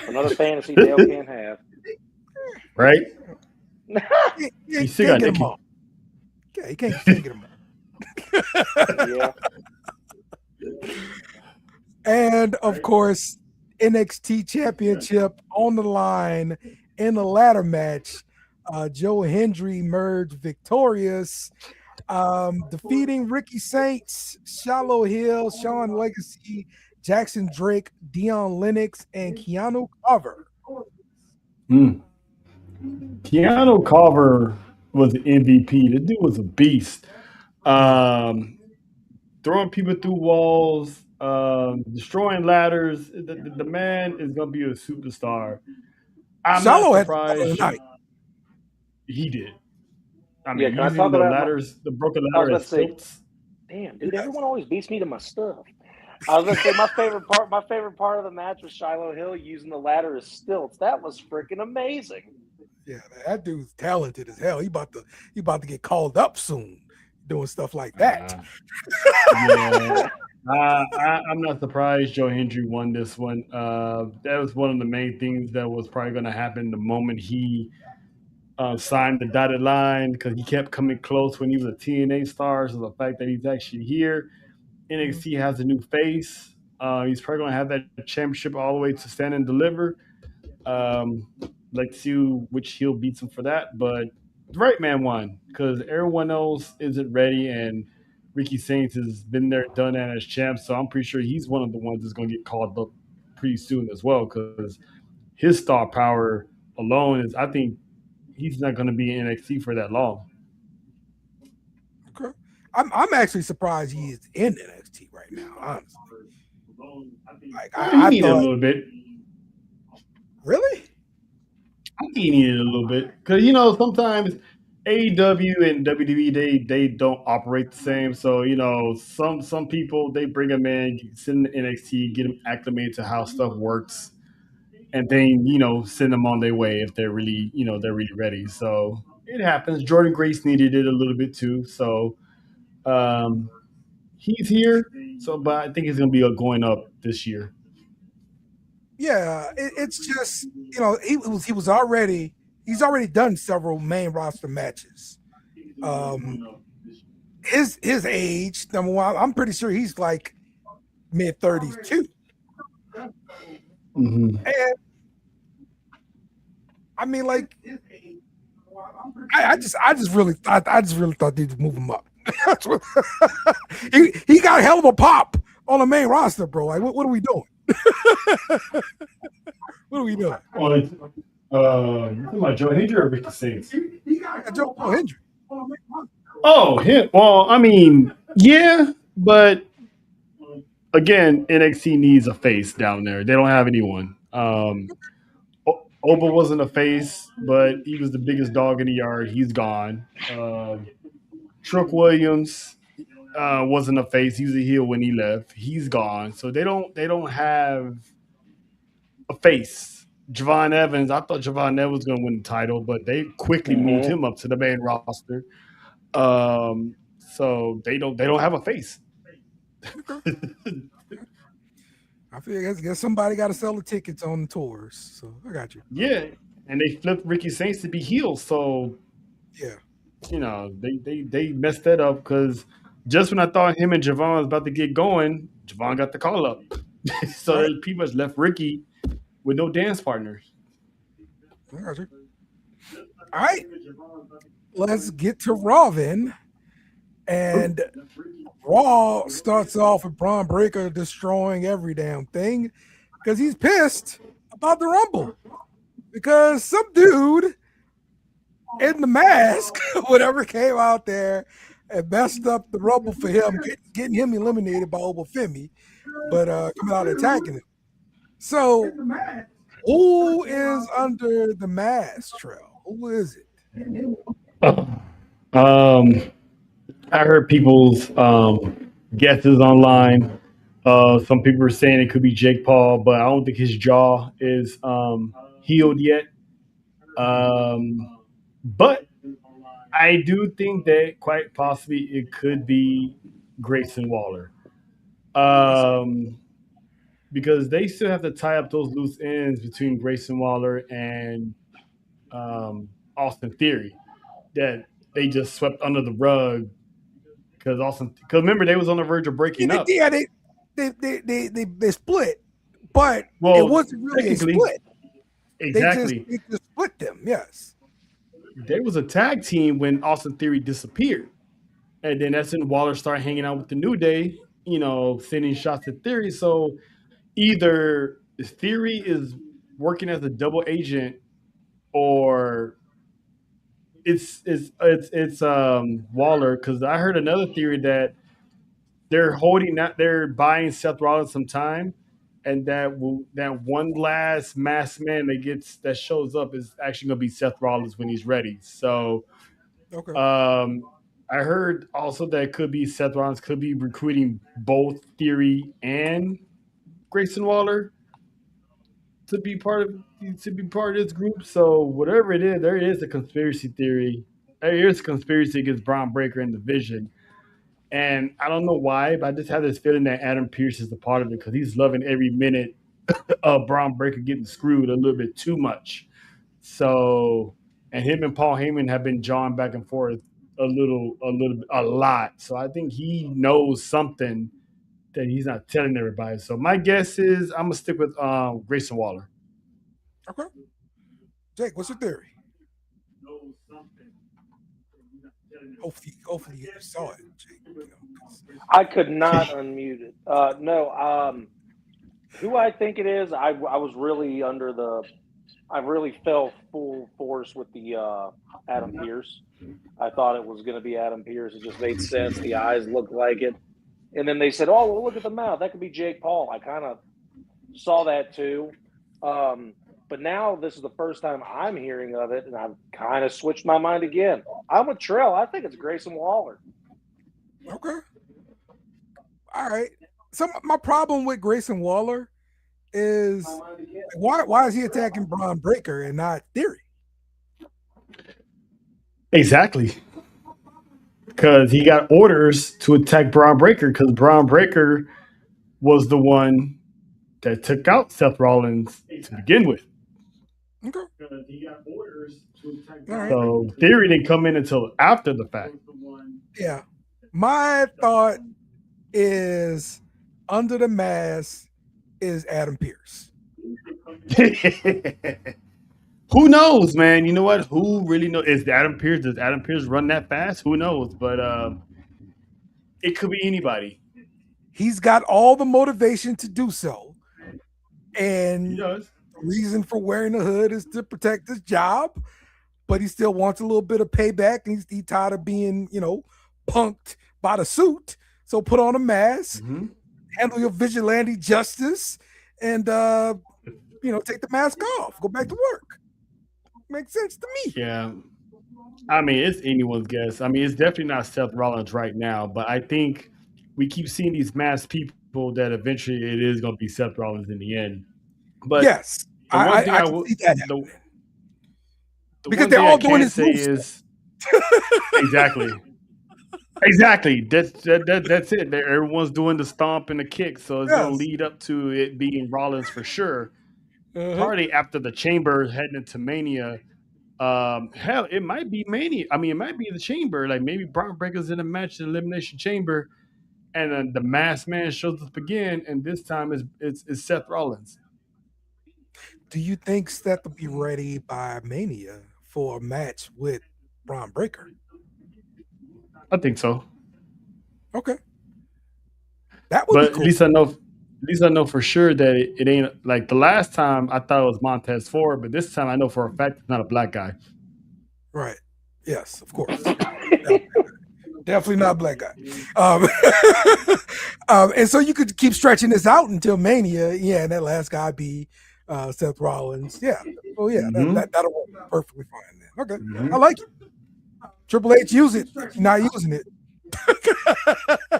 Another fantasy Dale can't have. Right? He still got Nikki. Yeah, he can't get him all. Yeah. And of course, NXT Championship on the line in the ladder match. Joe Hendry emerged victorious, defeating Ricky Saints, Shallow Hill, Sean Legacy, Jackson Drake, Dion Lennox, and Keanu Carver. Keanu Carver was the MVP. The dude was a beast. Throwing people through walls, destroying ladders. The man is going to be a superstar. I'm Shallow not surprised. He did. I mean, can I using talk the about ladders, the broken ladder as stilts. Damn, dude, everyone always beats me to my stuff. I was gonna say my favorite part of the match was Shiloh Hill using the ladder as stilts. That was freaking amazing. Yeah, that dude's talented as hell. He about to get called up soon, doing stuff like that. I'm not surprised Joe Hendry won this one. That was one of the main things that was probably going to happen the moment he signed the dotted line, because he kept coming close when he was a TNA star. So the fact that he's actually here, NXT has a new face. He's probably going to have that championship all the way to Stand and Deliver. Like to see which heel beats him for that. But the right man won, because everyone else isn't ready, and Ricky Saints has been there, done that as champ. So I'm pretty sure he's one of the ones that's going to get called up pretty soon as well, because his star power alone is, I think, he's not going to be in NXT for that long. Okay. I'm actually surprised he's in NXT right now, honestly. Like, I need a little bit. Really? I think he needed a little bit, because sometimes AEW and WWE they don't operate the same. So some people, they bring them in, send them to NXT, get them acclimated to how stuff works, and then send them on their way if they're really they're really ready. So it happens. Jordan Grace needed it a little bit too. So he's here. So, but I think he's going to be going up this year. Yeah, it's just he's already done several main roster matches. His age, number one, I'm pretty sure he's like mid-30s too. Mm-hmm. And I mean, like, I just really thought they'd move him up. he got a hell of a pop on the main roster, bro. Like, what are we doing? What are we doing? Like Joe Hendry or Ricky Saints? Joe Hendry. Oh, him. Well, I mean, yeah, but again, NXT needs a face down there. They don't have anyone. Oba wasn't a face, but he was the biggest dog in the yard. He's gone. Truck Williams wasn't a face. He was a heel when he left. He's gone. So they don't have a face Javon Evans. I thought Javon Evans was going to win the title, but they quickly moved Mm-hmm. him up to the main roster. So they don't have a face. Okay. I feel guess somebody got to sell the tickets on the tours. So I got you. Yeah, and they flipped Ricky Saints to be heels. So Yeah. they messed that up because just when I thought him and Javon was about to get going, Javon got the call up. So Right. they pretty much left Ricky with no dance partners. I got you. All right. Let's get to Raw then. And Raw starts off with Braun Breaker destroying every damn thing because he's pissed about the Rumble. Because some dude in the mask, whatever came out there and messed up the Rumble for him, getting him eliminated by Obafemi, but coming out attacking him. So, who is under the mask, Trail? Who is it? Um, I heard people's guesses online. Some people are saying it could be Jake Paul, but I don't think his jaw is healed yet. But I do think that quite possibly it could be Grayson Waller. Um, because they still have to tie up those loose ends between Grayson Waller and Austin Theory that they just swept under the rug because remember they was on the verge of breaking up. Yeah, they split, but it Well, wasn't really a technically, split. exactly. They just split them. Yes. There was a tag team when Austin Theory disappeared, and then that's when Waller started hanging out with the New Day. Sending shots at Theory. So either Theory is working as a double agent, or it's Waller. Because I heard another theory that they're buying Seth Rollins some time, and that one last masked man that shows up is actually going to be Seth Rollins when he's ready. So Okay. I heard also that it could be Seth Rollins could be recruiting both Theory and Grayson Waller to be part of this group. So whatever it is, there is a conspiracy theory. There is a conspiracy against Braun Breaker and the Vision. And I don't know why, but I just have this feeling that Adam Pearce is a part of it because he's loving every minute of Braun Breaker getting screwed a little bit too much. So, and him and Paul Heyman have been jawing back and forth a lot. So I think he knows something that he's not telling everybody. So my guess is I'm gonna stick with Grayson Waller. Okay. Jake, what's your theory? Hopefully you saw it, Jake. I could not unmute it. No, who I think it is, I was really I really fell full force with the Adam Pearce. I thought it was going to be Adam Pearce. It just made sense. The eyes looked like it. And then they said, oh, well, look at the mouth. That could be Jake Paul. I kind of saw that too. But now this is the first time I'm hearing of it, and I've kind of switched my mind again. I'm with Trell. I think it's Grayson Waller. Okay. All right. So my problem with Grayson Waller is why is he attacking Braun Breaker and not Theory? Exactly. Because he got orders to attack Braun Breaker because Braun Breaker was the one that took out Seth Rollins to begin with. Okay. He got orders to attack Right. So Theory didn't come in until after the fact. Yeah. My thought is under the mask is Adam Pearce. Who knows, man? You know what? Who really knows? Does Adam Pearce run that fast? Who knows? But it could be anybody. He's got all the motivation to do so. And the reason for wearing the hood is to protect his job, but he still wants a little bit of payback. And he's tired of being, punked by the suit. So put on a mask, handle your vigilante justice, and take the mask off. Go back to work. Makes sense to me. Yeah. I mean, it's anyone's guess. I mean, it's definitely not Seth Rollins right now, but I think we keep seeing these masked people that eventually it is going to be Seth Rollins in the end. But yes, The one thing I can see that the because one they're thing I all doing can this say move stuff. is exactly. That's it. Everyone's doing the stomp and the kick, so it's going to Yes. lead up to it being Rollins for sure. Uh-huh. Partly after the Chamber heading into Mania. Hell, it might be Mania. I mean, it might be the Chamber. Like maybe Braun Breaker's in a match in Elimination Chamber, and then the Masked Man shows up again, and this time it's Seth Rollins. Do you think Seth will be ready by Mania for a match with Braun Breaker? I think so. Okay, that would be But cool. At least I know for sure that it ain't like the last time I thought it was Montez Ford, but this time I know for a fact it's not a black guy. Right. Yes, of course. Definitely not a black guy. And so you could keep stretching this out until Mania. Yeah, and that last guy be Seth Rollins. Yeah. Oh yeah, that'll work perfectly fine then. Okay. I like it. Triple H use it. You're not using it.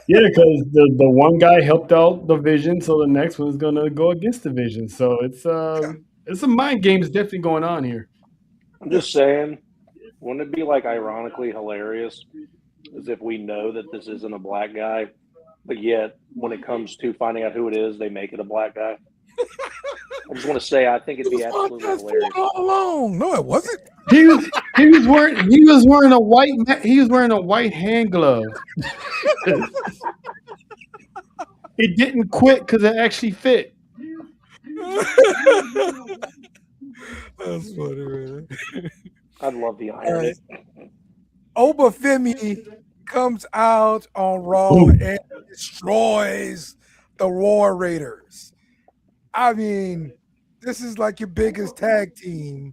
Yeah, because the one guy helped out the Vision, so the next one's gonna go against the Vision. So it's some mind games definitely going on here. I'm just saying, wouldn't it be like ironically hilarious as if we know that this isn't a black guy, but yet when it comes to finding out who it is, they make it a black guy? I just want to say, I think it'd be absolutely hilarious. All along. No, it wasn't. He was wearing a white hand glove. It didn't quit because it actually fit. That's funny, man. I'd love the irony. Obafemi comes out on Raw and destroys the Roar Raiders. I mean, this is like your biggest tag team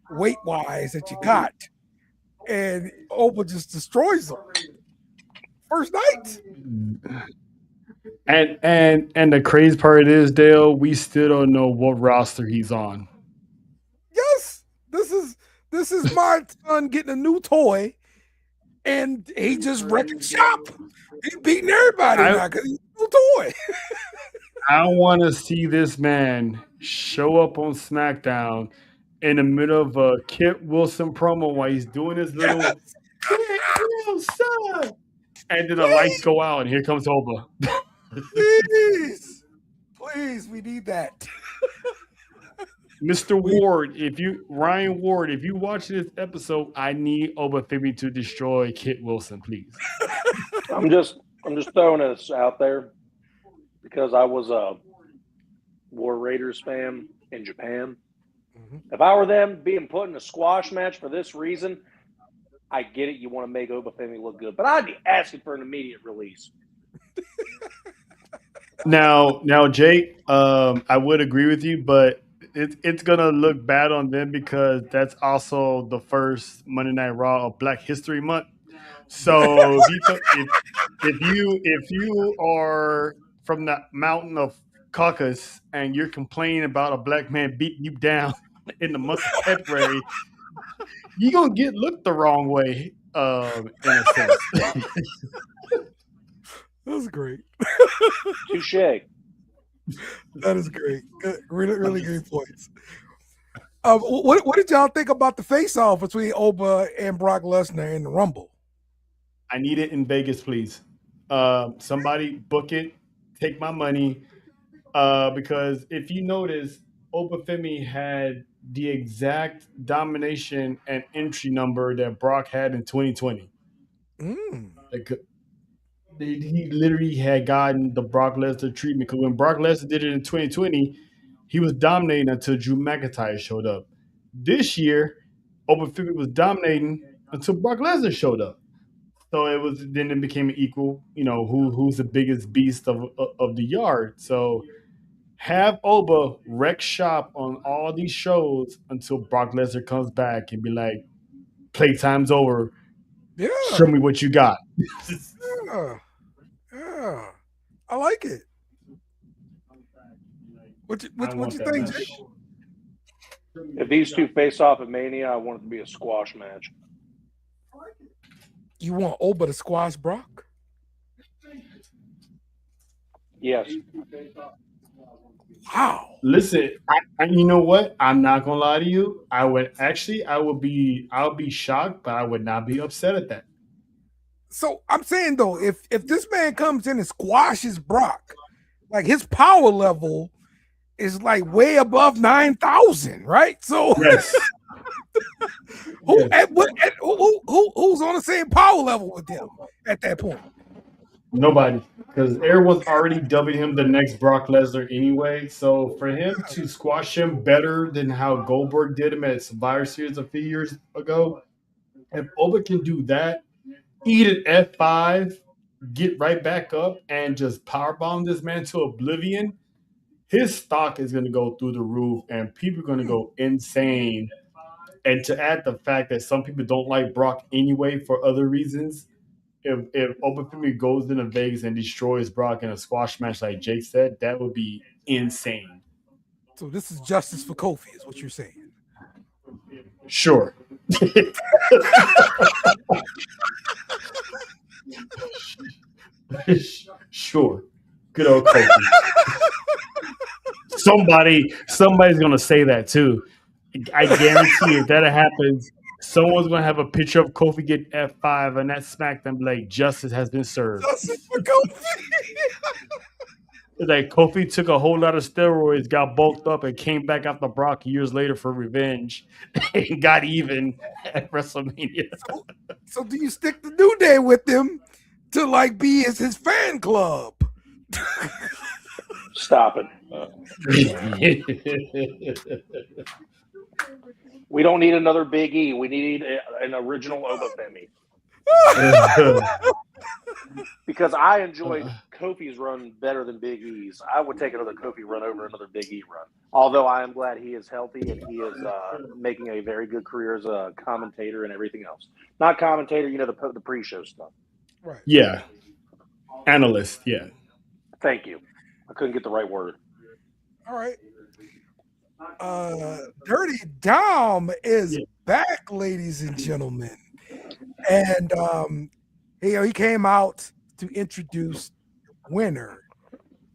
weight-wise that you got. And Oba just destroys them. First night. And the crazy part is, Dale, we still don't know what roster he's on. Yes. This is my son getting a new toy, and he just wrecking shop. He's beating everybody now because he's a new toy. I want to see this man show up on SmackDown in the middle of a Kit Wilson promo while he's doing his little Kit Wilson, and then the lights go out, and here comes Oba. Please, we need that. Mr. Ward, Ryan Ward, if you watch this episode, I need Obafemi to destroy Kit Wilson, please. I'm just throwing this out there because I was a War Raiders fan in Japan. Mm-hmm. If I were them being put in a squash match for this reason, I get it. You want to make Obafemi look good, but I'd be asking for an immediate release. Now, Jake, I would agree with you, but it's gonna look bad on them because that's also the first Monday Night Raw of Black History Month. So if you are from the mountain of Caucasus and you're complaining about a black man beating you down in the month of February, you're gonna get looked the wrong way, in a sense. That's great. Touche. That is great. Good. Really great points. What did y'all think about the face-off between Oba and Brock Lesnar in the Rumble? I need it in Vegas, please. Somebody book it. Take my money. Because if you notice, Obafemi had the exact domination and entry number that Brock had in 2020. Like, he literally had gotten the Brock Lesnar treatment because when Brock Lesnar did it in 2020, he was dominating until Drew McIntyre showed up. This year, Obafemi was dominating until Brock Lesnar showed up. So it became an equal, who's the biggest beast of the yard. So have Oba wreck shop on all these shows until Brock Lesnar comes back and be like, playtime's over. Yeah. Show me what you got. Yeah. I like it. What you think, Jake? If these two face off at Mania, I want it to be a squash match. You want Oba to squash Brock? Yes. Wow. Listen, you know what? I'm not gonna lie to you. I would be shocked, but I would not be upset at that. So I'm saying though, if this man comes in and squashes Brock, like his power level is like way above 9,000, right? So Yes. who, Yes. who's on the same power level with him at that point? Nobody, because everyone's already dubbing him the next Brock Lesnar anyway. So for him to squash him better than how Goldberg did him at Survivor Series a few years ago, if Oba can do that, eat an F5, get right back up, and just powerbomb this man to oblivion, his stock is going to go through the roof, and people are going to go insane. And to add the fact that some people don't like Brock anyway for other reasons, if Open Femi goes into Vegas and destroys Brock in a squash match like Jake said, that would be insane. So this is justice for Kofi, is what you're saying. Sure. Sure. Good old Kofi. Somebody's gonna say that too. I guarantee if that happens, someone's gonna have a picture of Kofi get F5 and that SmackDown like justice has been served. Justice for Kofi. Like Kofi took a whole lot of steroids, got bulked up, and came back after Brock years later for revenge and got even at WrestleMania. So do you stick the New Day with him to like be his fan club? Stop it. We don't need another Big E. We need an original Obafemi. Because I enjoyed Kofi's run better than Big E's. I would take another Kofi run over another Big E run. Although I am glad he is healthy and he is making a very good career as a commentator and everything else. Not commentator, the pre-show stuff. Right. Yeah. Analyst, yeah. Thank you. I couldn't get the right word. All right. Dirty Dom is back, ladies and gentlemen. And he came out to introduce the winner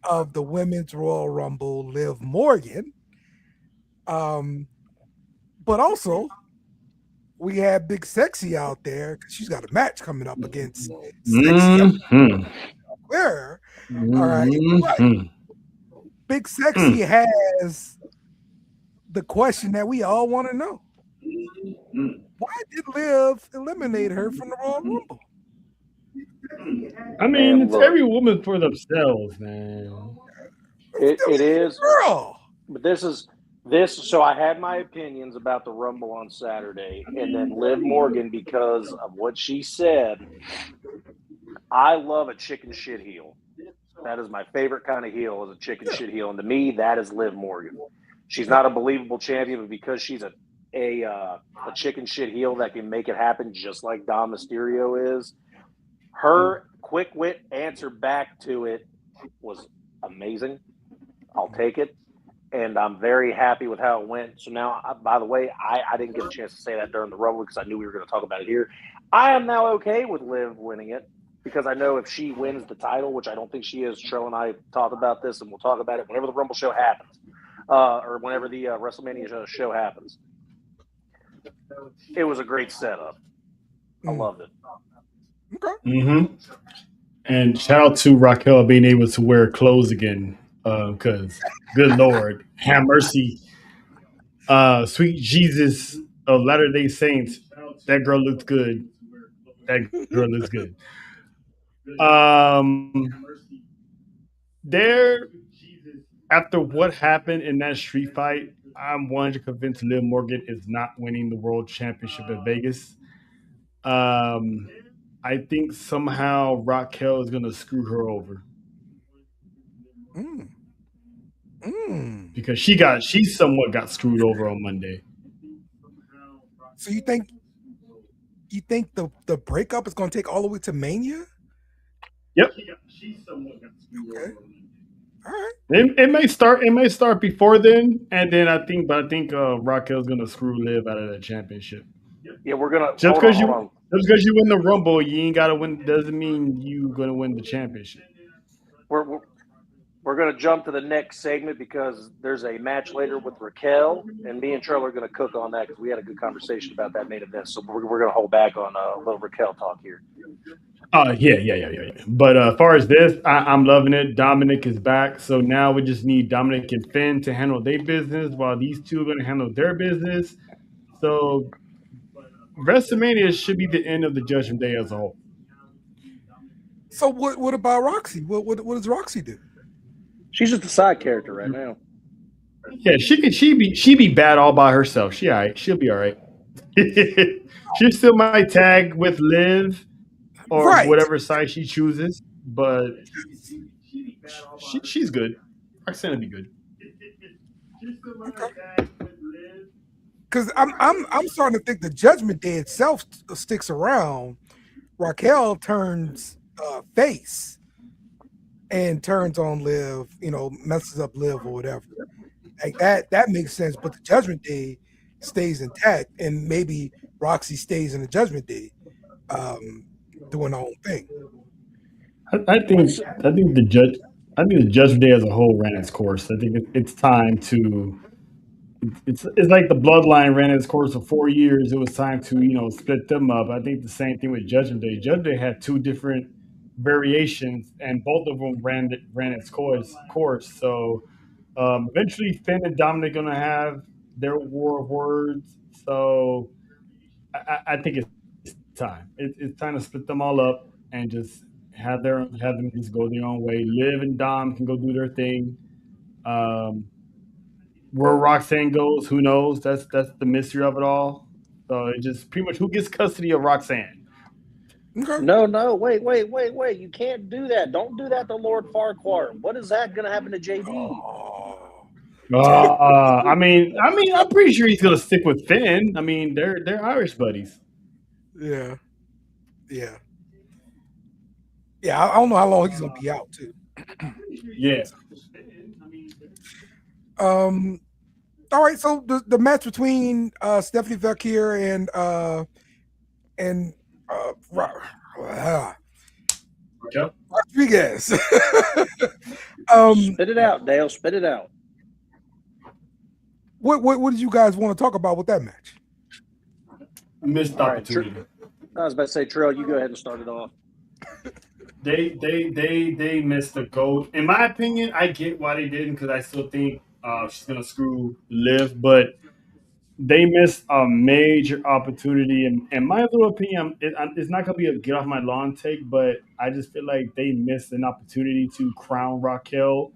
of the Women's Royal Rumble, Liv Morgan. But also, we have Big Sexy out there because she's got a match coming up against Sexy. Where? All right. But Big Sexy has the question that we all want to know. Why did Liv eliminate her from the Royal Rumble? I mean, it's every woman for themselves, man. It is. Girl. But this. So I had my opinions about the Rumble on Saturday, and then Liv Morgan, because of what she said, I love a chicken shit heel. That is my favorite kind of heel, is a chicken shit heel. And to me, that is Liv Morgan. She's not a believable champion, but because she's a chicken shit heel that can make it happen just like Dom Mysterio is, her quick wit answer back to it was amazing. I'll take it. And I'm very happy with how it went. So now, by the way, I didn't get a chance to say that during the Rumble because I knew we were going to talk about it here. I am now okay with Liv winning it because I know if she wins the title, which I don't think she is, Trell and I talked about this, and we'll talk about it whenever the Rumble show happens, or whenever the WrestleMania show happens. It was a great setup. I loved it. Okay. Mm-hmm. And shout out to Raquel being able to wear clothes again. Because, good Lord, have mercy. Sweet Jesus of Latter-day Saints, that girl looks good. That girl looks good. There, after what happened in that street fight, I'm 100% convinced Liv Morgan is not winning the World Championship in Vegas. I think somehow Raquel is going to screw her over. Because she somewhat got screwed over on Monday. So you think the breakup is going to take all the way to Mania? Yep. Okay. All right. It may start before then, and then I think Raquel's going to screw Liv out of that championship. Yeah, we're gonna just because you win the Rumble, you ain't got to win. Doesn't mean you going to win the championship. We're going to jump to the next segment because there's a match later with Raquel, and me and Trell are going to cook on that because we had a good conversation about that main event. So we're going to hold back on a little Raquel talk here. Yeah. But as far as this, I'm loving it. Dominic is back, so now we just need Dominic and Finn to handle their business, while these two are going to handle their business. So WrestleMania should be the end of the Judgment Day as a whole. So what about Roxy? What does Roxy do? She's just a side character right now. Yeah, she be bad all by herself. She all right. She'll be all right. She still might tag with Liv or Right. whatever side she chooses, but she's good. Roxanne will be good. Because I'm starting to think the Judgment Day itself sticks around. Raquel turns face and turns on Liv, messes up Liv or whatever. Like that makes sense. But the Judgment Day stays intact, and maybe Roxy stays in the Judgment Day, doing her own thing. I think the Judgment Day as a whole ran its course. I think it's time to. It's like the Bloodline ran its course for 4 years. It was time to split them up. I think the same thing with Judgment Day. Judgment Day had two different variations, and both of them ran its course. So eventually, Finn and Dominic are gonna have their war of words. So I think it's time. It's time to split them all up and just have them just go their own way. Liv and Dom can go do their thing. Um, where Roxanne goes, who knows? That's the mystery of it all. So it just pretty much who gets custody of Roxanne. Okay. No, wait. You can't do that. Don't do that to Lord Farquhar. What is that going to happen to JD? I'm pretty sure he's gonna stick with Finn. I mean, they're Irish buddies. Yeah. I don't know how long he's gonna be out too. Yeah. All right. So the match between Stephanie Valkyr and Rodriguez. Spit it out, Dale. Spit it out. What did you guys want to talk about with that match? Missed opportunity. I was about to say, Trill, you go ahead and start it off. They missed the goal. In my opinion, I get why they didn't, because I still think she's gonna screw Liv, but they missed a major opportunity. In my little opinion, it's not gonna be a get off my lawn take, but I just feel like they missed an opportunity to crown Raquel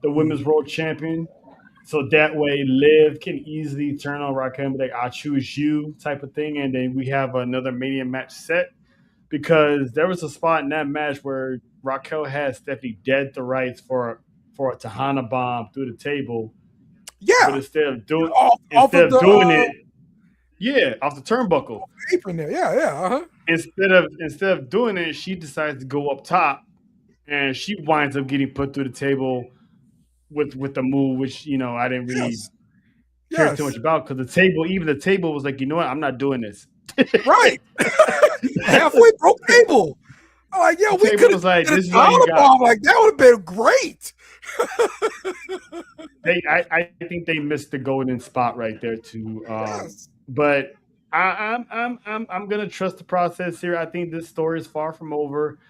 the women's world champion. So that way, Liv can easily turn on Raquel and be like, "I choose you," type of thing, and then we have another Mania match set. Because there was a spot in that match where Raquel had Stephanie dead to rights for a Tahana bomb through the table. Yeah, but instead of doing it, off the turnbuckle. Apron there, yeah. Instead of doing it, she decides to go up top, and she winds up getting put through the table with the move, which I didn't really care too much about, because the table was like, you know what, I'm not doing this. Right. Halfway broke table. I'm like, yeah, we could have like, this is all you got. Like, that would have been great. I think they missed the golden spot right there too. But I'm gonna trust the process here. I think this story is far from over.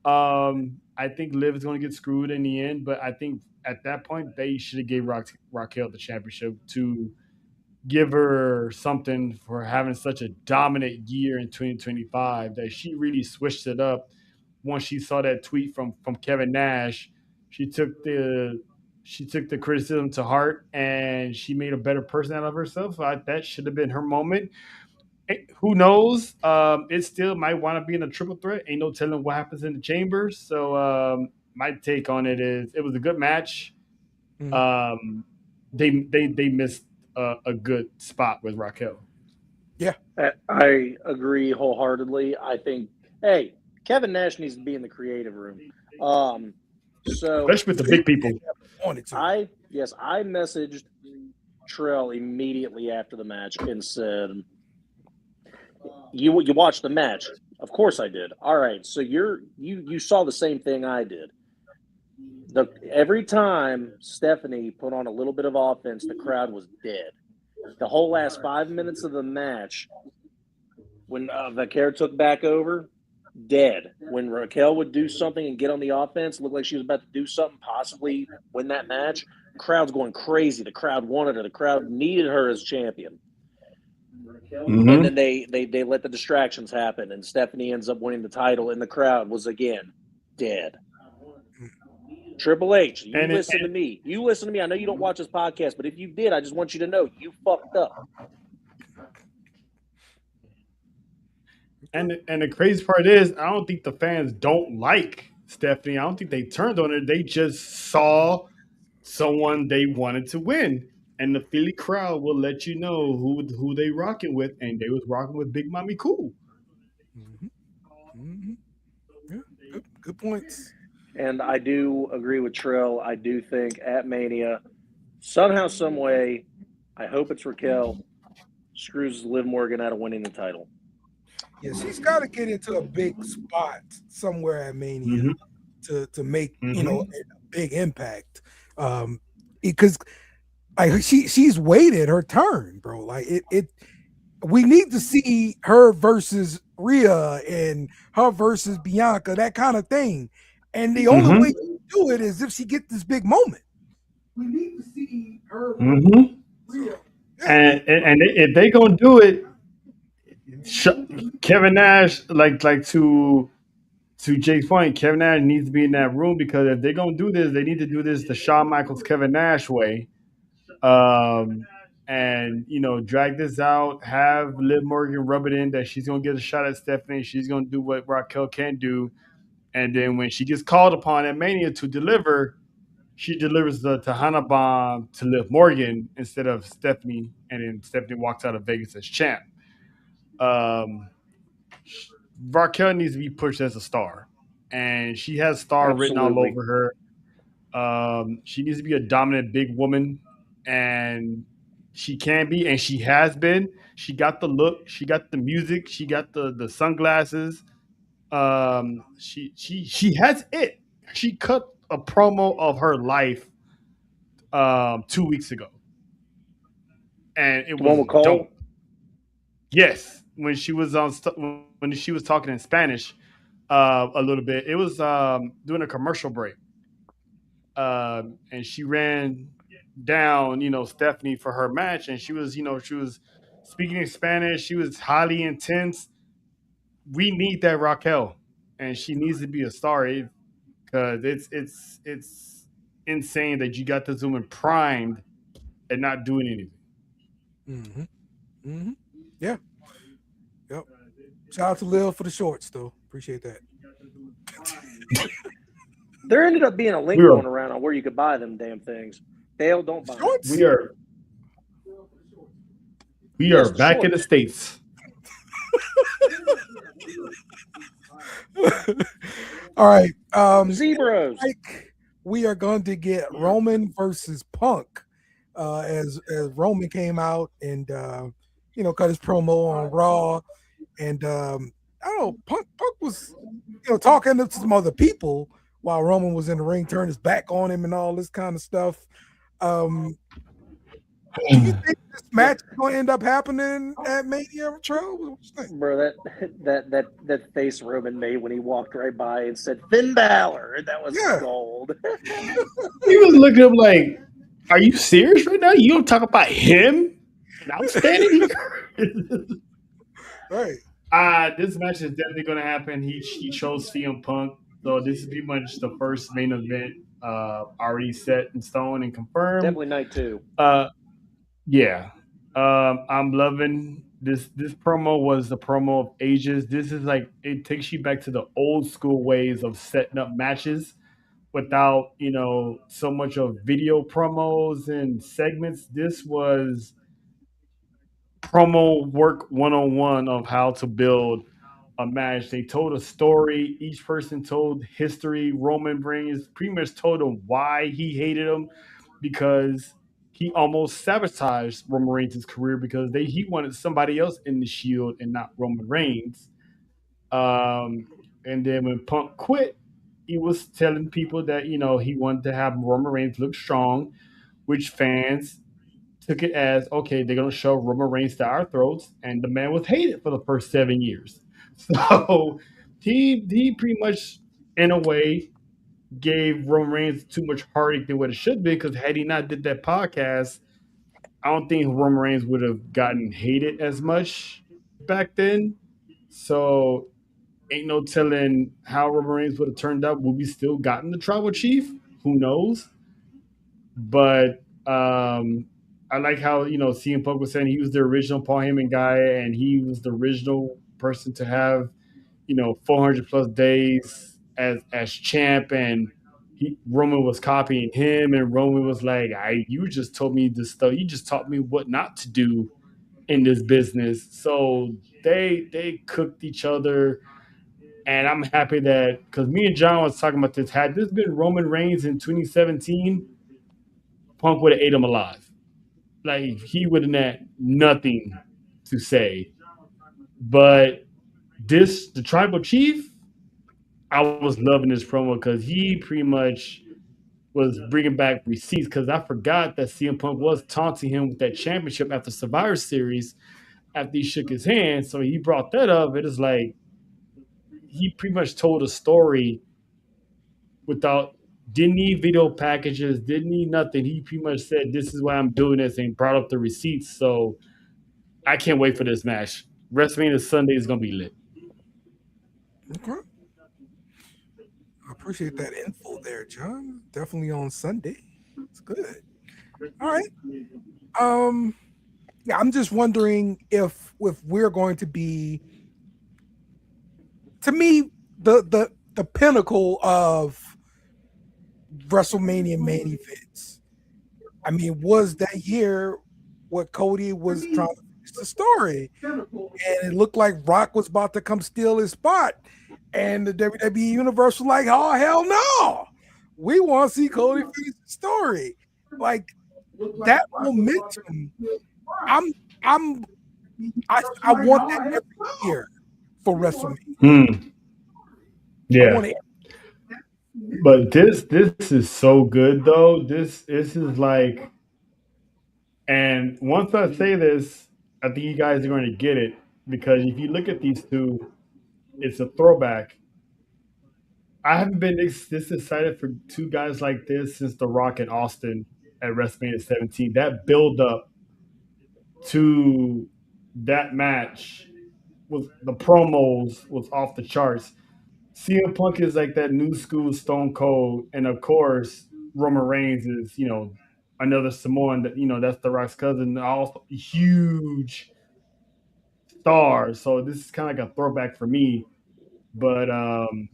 I think Liv is gonna get screwed in the end, but I think at that point they should have gave Raquel the championship to give her something for having such a dominant year in 2025, that she really switched it up once she saw that tweet from Kevin Nash. She took the criticism to heart, and she made a better person out of herself. That should have been her moment. Who knows? It still might want to be in a triple threat. Ain't no telling what happens in the chambers. So my take on it is it was a good match. Mm-hmm. They missed a good spot with Raquel. Yeah, I agree wholeheartedly. I think, Kevin Nash needs to be in the creative room. So especially with the big people. I messaged Trell immediately after the match and said, "You watched the match?" Of course I did. All right, so you saw the same thing I did. Every time Stephanie put on a little bit of offense, the crowd was dead. The whole last 5 minutes of the match, when Vaquer took back over, dead. When Raquel would do something and get on the offense, looked like she was about to do something, possibly win that match, crowd's going crazy. The crowd wanted her. The crowd needed her as champion. Mm-hmm. And then they let the distractions happen, and Stephanie ends up winning the title, and the crowd was again dead. Triple H, you listen to me. You listen to me. I know you don't watch this podcast, but if you did, I just want you to know you fucked up. And the crazy part is, I don't think the fans don't like Stephanie. I don't think they turned on her. They just saw someone they wanted to win. And the Philly crowd will let you know who they rocking with, and they was rocking with Big Mommy Cool. Mm-hmm. Mm-hmm. Yeah, good points. And I do agree with Trill. I do think at Mania, somehow, some way, I hope it's Raquel, screws Liv Morgan out of winning the title. Yeah, she's got to get into a big spot somewhere at Mania to make a big impact. Because she's waited her turn, bro. Like it we need to see her versus Rhea and her versus Bianca, that kind of thing. And the only way to do it is if she gets this big moment. We need to see her versus Rhea. Yeah. And if they gonna do it, Kevin Nash, like to Jake's point, Kevin Nash needs to be in that room, because if they're gonna do this, they need to do this the Shawn Michaels Kevin Nash way. And drag this out, have Liv Morgan rub it in that she's gonna get a shot at Stephanie, she's gonna do what Raquel can't do, and then when she gets called upon at Mania to deliver, she delivers the Tahana bomb to Liv Morgan instead of Stephanie, and then Stephanie walks out of Vegas as champ. Raquel needs to be pushed as a star, and she has star written all over her. She needs to be a dominant big woman, and she can be, and she has been. She got the look, she got the music, she got the sunglasses. She has it. She cut a promo of her life 2 weeks ago, and it was dope. Yes, when she was when she was talking in Spanish a little bit, it was doing a commercial break. And she ran down, Stephanie for her match, and she was speaking in Spanish. She was highly intense. We need that Raquel, and she needs to be a star, because it's insane that you got this woman primed and not doing anything. Yeah. Yep. Shout out to Lil for the shorts, though. Appreciate that. There ended up being a link going around on where you could buy them damn things. Dale, don't buy them. We are back in the States. All right. Zebras. We are going to get Roman versus Punk. As Roman came out and cut his promo on Raw. And I don't know, Punk was talking to some other people while Roman was in the ring, turned his back on him and all this kind of stuff. Do you think this match is going to end up happening at Mania, Trail? What you think? Bro, that face Roman made when he walked right by and said Finn Balor, that was gold. He was looking up like, are you serious right now? You don't talk about him? And I'm standing here. Right. This match is definitely going to happen. He chose CM Punk. So this is pretty much the first main event already set in stone and confirmed. Definitely night 2. Yeah. I'm loving this. This promo was the promo of ages. This is like, it takes you back to the old school ways of setting up matches without, so much of video promos and segments. This was promo work 101 of how to build a match. They told a story. Each person told history. Roman Reigns pretty much told him why he hated him, because he almost sabotaged Roman Reigns' career because he wanted somebody else in the Shield and not Roman Reigns. And then when Punk quit, he was telling people that he wanted to have Roman Reigns look strong, which fans took it as okay. They're gonna show Roman Reigns to our throats, and the man was hated for the first 7 years. So he pretty much in a way gave Roman Reigns too much heartache than what it should be because had he not did that podcast, I don't think Roman Reigns would have gotten hated as much back then. So ain't no telling how Roman Reigns would have turned out. Would we still gotten the tribal chief? Who knows? But I like how CM Punk was saying he was the original Paul Heyman guy, and he was the original person to have 400 plus days as champ, and Roman was copying him, and Roman was like, you just told me this stuff. You just taught me what not to do in this business. So they cooked each other, and I'm happy that because me and John was talking about this. Had this been Roman Reigns in 2017, Punk would have ate him alive. Like he would have had nothing to say. But the tribal chief, I was loving this promo because he pretty much was bringing back receipts because I forgot that CM Punk was taunting him with that championship after Survivor Series after he shook his hand. So he brought that up. It is like he pretty much told a story without didn't need video packages, didn't need nothing. He pretty much said, "This is why I'm doing this," and brought up the receipts. So I can't wait for this match. WrestleMania Sunday is gonna be lit. Okay. I appreciate that info there, John. Definitely on Sunday. It's good. All right. Yeah, I'm just wondering if we're going to be, to me, the pinnacle of WrestleMania main events. I mean, was that year what Cody was trying to finish the story, and it looked like Rock was about to come steal his spot, and the WWE Universe was like, "Oh hell no, we want to see Cody finish the story." Like that momentum, I want that every year for WrestleMania. Yeah. But this is so good though. This is like, and once I say this, I think you guys are going to get it because if you look at these two, it's a throwback. I haven't been this excited for two guys like this since The Rock and Austin at WrestleMania 17. That build up to that match was the promos was off the charts. CM Punk is like that new school Stone Cold, and of course Roman Reigns is another Samoan that that's The Rock's cousin, also huge star. So this is kind of like a throwback for me, but and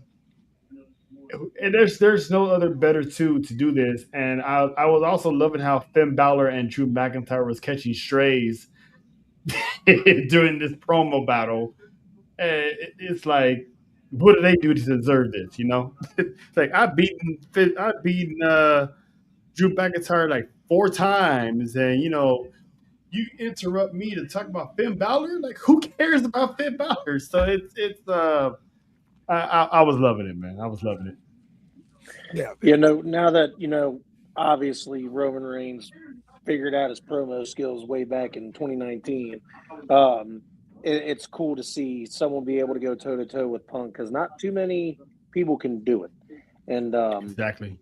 there's no other better two to do this. And I was also loving how Finn Balor and Drew McIntyre was catching strays during this promo battle. It's like, what do they do to deserve this? It's like I've beaten Drew McIntyre like 4 times, and you interrupt me to talk about Finn Balor. Like, who cares about Finn Balor? So I was loving it, man. I was loving it. Yeah. Now that obviously Roman Reigns figured out his promo skills way back in 2019. It's cool to see someone be able to go toe to toe with Punk because not too many people can do it. And exactly,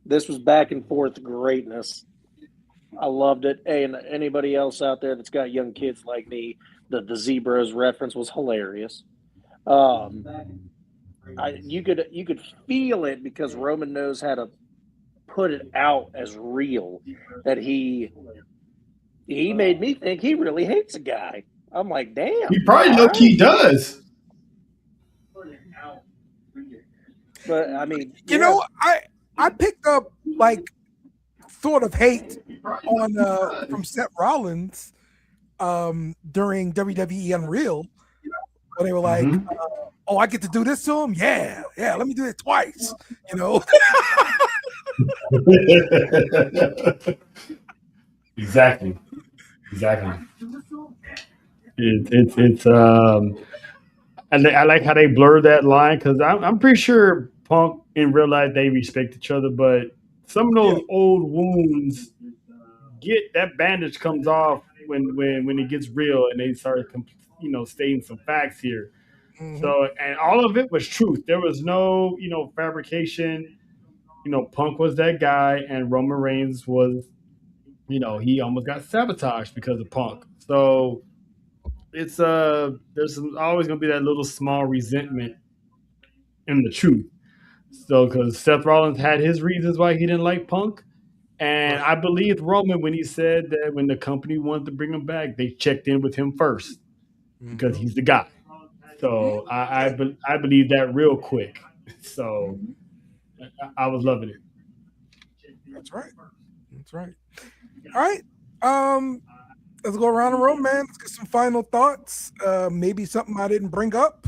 this was back and forth greatness. I loved it. Hey, and anybody else out there that's got young kids like me, the Zebras reference was hilarious. You could feel it because Roman knows how to put it out as real. That he made me think he really hates a guy. I'm like, damn. He probably low key does. But I mean, I picked up like sort of hate on from Seth Rollins during WWE Unreal, where they were like, "Oh, I get to do this to him? Yeah, let me do it twice." Exactly. It's and I like how they blur that line because I'm pretty sure Punk in real life, they respect each other, but some of those old wounds get that bandage comes off when it gets real and they start stating some facts here. Mm-hmm. So and all of it was truth. There was no fabrication. Punk was that guy, and Roman Reigns was he almost got sabotaged because of Punk. So it's always gonna be that little small resentment in the truth. So because Seth Rollins had his reasons why he didn't like Punk, and Right. I believed Roman when he said that when the company wanted to bring him back, they checked in with him first because Mm-hmm. he's the guy. So I believe that real quick. So Mm-hmm. I was loving it. That's right. That's right. All right. Let's go around the room, man. Let's get some final thoughts. Maybe something I didn't bring up.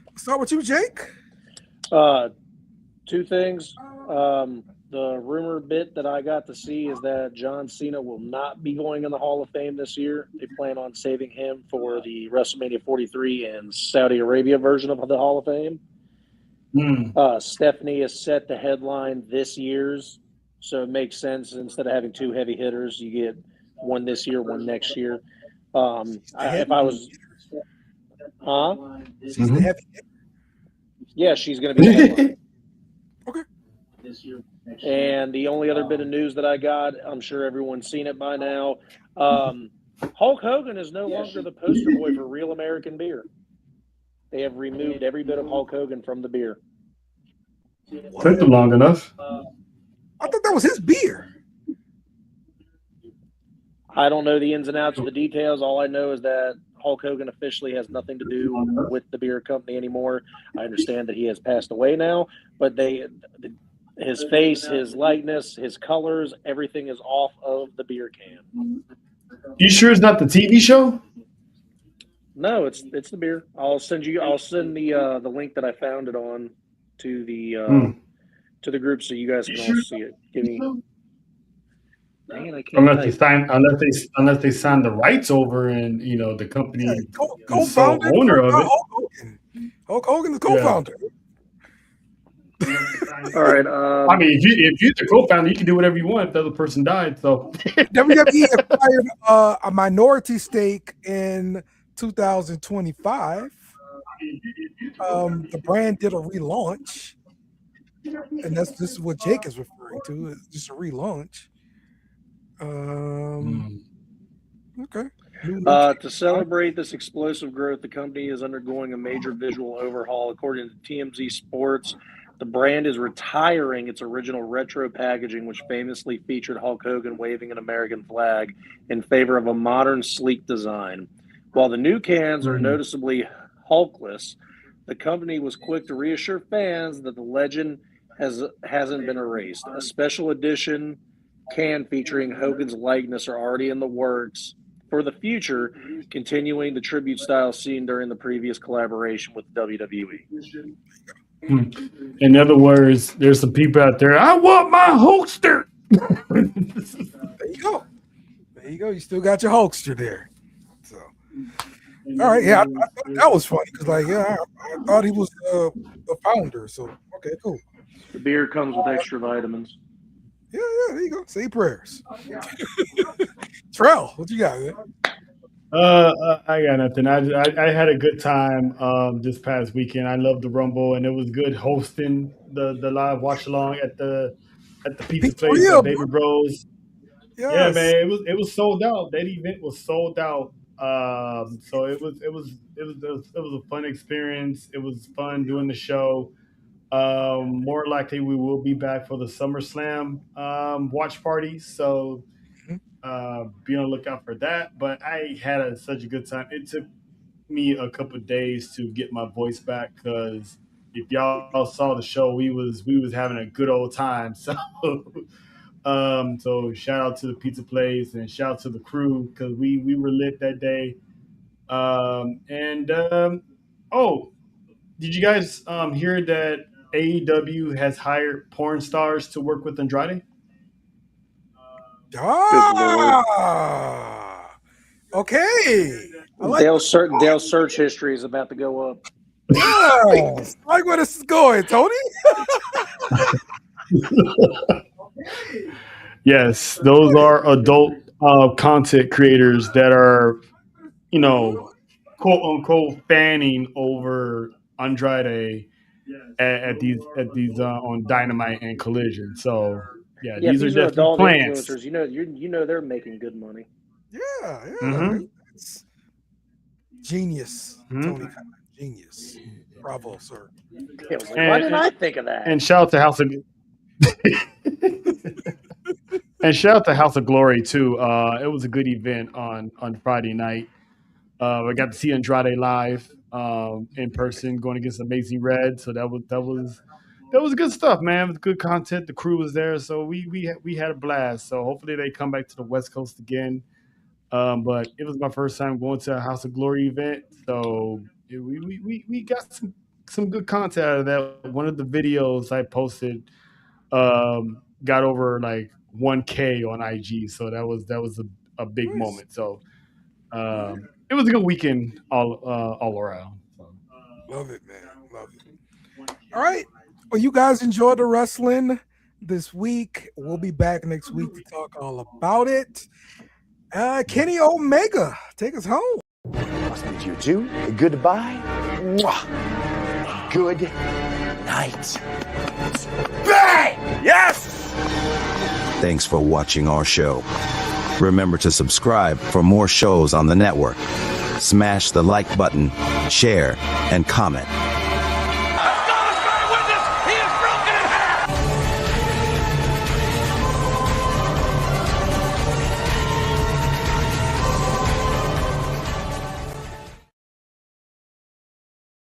Let's start with you, Jake. Two things. The rumor bit that I got to see is that John Cena will not be going in the Hall of Fame this year. They plan on saving him for the WrestleMania 43 and Saudi Arabia version of the Hall of Fame. Stephanie has set the headline this year's, so it makes sense. Instead of having two heavy hitters, you get one this year, one next year. If I was, She's the heavy hitter. Yeah, she's going to be the headline. Okay. And the only other bit of news that I got, I'm sure everyone's seen it by now. Hulk Hogan is no longer the poster boy for Real American Beer. They have removed every bit of Hulk Hogan from the beer. Took them long enough. I thought that was his beer. I don't know the ins and outs of the details. All I know is that Hulk Hogan officially has nothing to do with the beer company anymore. I understand that he has passed away now, but his face, his likeness, his colors, everything is off of the beer can. You sure it's not the TV show? No, it's the beer. I'll send the link that I found it on to the group so you guys can all see it. Give me. Man, I can't unless they sign the rights over and the company co-founder owner of it. Hulk Hogan. Hulk Hogan, the co-founder. All right. I mean, if you're the co-founder, you can do whatever you want if the other person died. So WWE acquired a minority stake in 2025. The brand did a relaunch, and this is what Jake is referring to. It's just a relaunch. Okay. To celebrate this explosive growth, the company is undergoing a major visual overhaul. According to TMZ Sports, the brand is retiring its original retro packaging, which famously featured Hulk Hogan waving an American flag, in favor of a modern, sleek design. While the new cans are noticeably Hulkless, the company was quick to reassure fans that the legend hasn't been erased. A special edition can featuring Hogan's likeness are already in the works for the future, continuing the tribute style seen during the previous collaboration with WWE. In other words, there's some people out there, I want my Hulkster. There you go. There you go. You still got your Hulkster there. So, all right. Yeah, that was funny because, I thought he was the founder. So, okay, cool. The beer comes with extra vitamins. Yeah, there you go. Say prayers. Trell, what you got, man? I got nothing. I had a good time this past weekend. I loved the Rumble, and it was good hosting the live watch along at the pizza place at Baby Bros. Yes. Yeah, man, it was sold out. That event was sold out. So it was a fun experience. It was fun doing the show. More likely we will be back for the SummerSlam watch party. So be on the lookout for that. But I had such a good time. It took me a couple of days to get my voice back because if y'all saw the show, we was having a good old time. So so shout out to the pizza place and shout out to the crew because we were lit that day. Did you guys hear that AEW has hired porn stars to work with Andrade? Okay. Dale's search history is about to go up. Yes. I like where this is going, Tony. Yes, those are adult content creators that are, quote unquote, fanning over Andrade at these on Dynamite and Collision. So yeah, Yeah, if these are these are definitely adult plants. influencers, they're making good money. Yeah. Mhm. It's genius, Mhm. Tony. Genius. Bravo, sir. Yeah, I was like, why didn't I think of that? And shout out to House of and shout out to House of Glory too. It was a good event on Friday night. I got to see Andrade live in person, going against Amazing Red. So that was good stuff, man. It was good content. The crew was there, so we had a blast. So hopefully they come back to the West Coast again. But it was my first time going to a House of Glory event, so we got some good content out of that. One of the videos I posted got over like 1K on IG, so that was a big Nice. moment. So it was a good weekend all around. So. Love it, man. Love it. All right. Well, you guys enjoyed the wrestling this week. We'll be back next week to talk all about it. Kenny Omega, take us home. Must bid you two goodbye. Mwah. Good night. Bang! Yes! Thanks for watching our show. Remember to subscribe for more shows on the network. Smash the like button, share, and comment.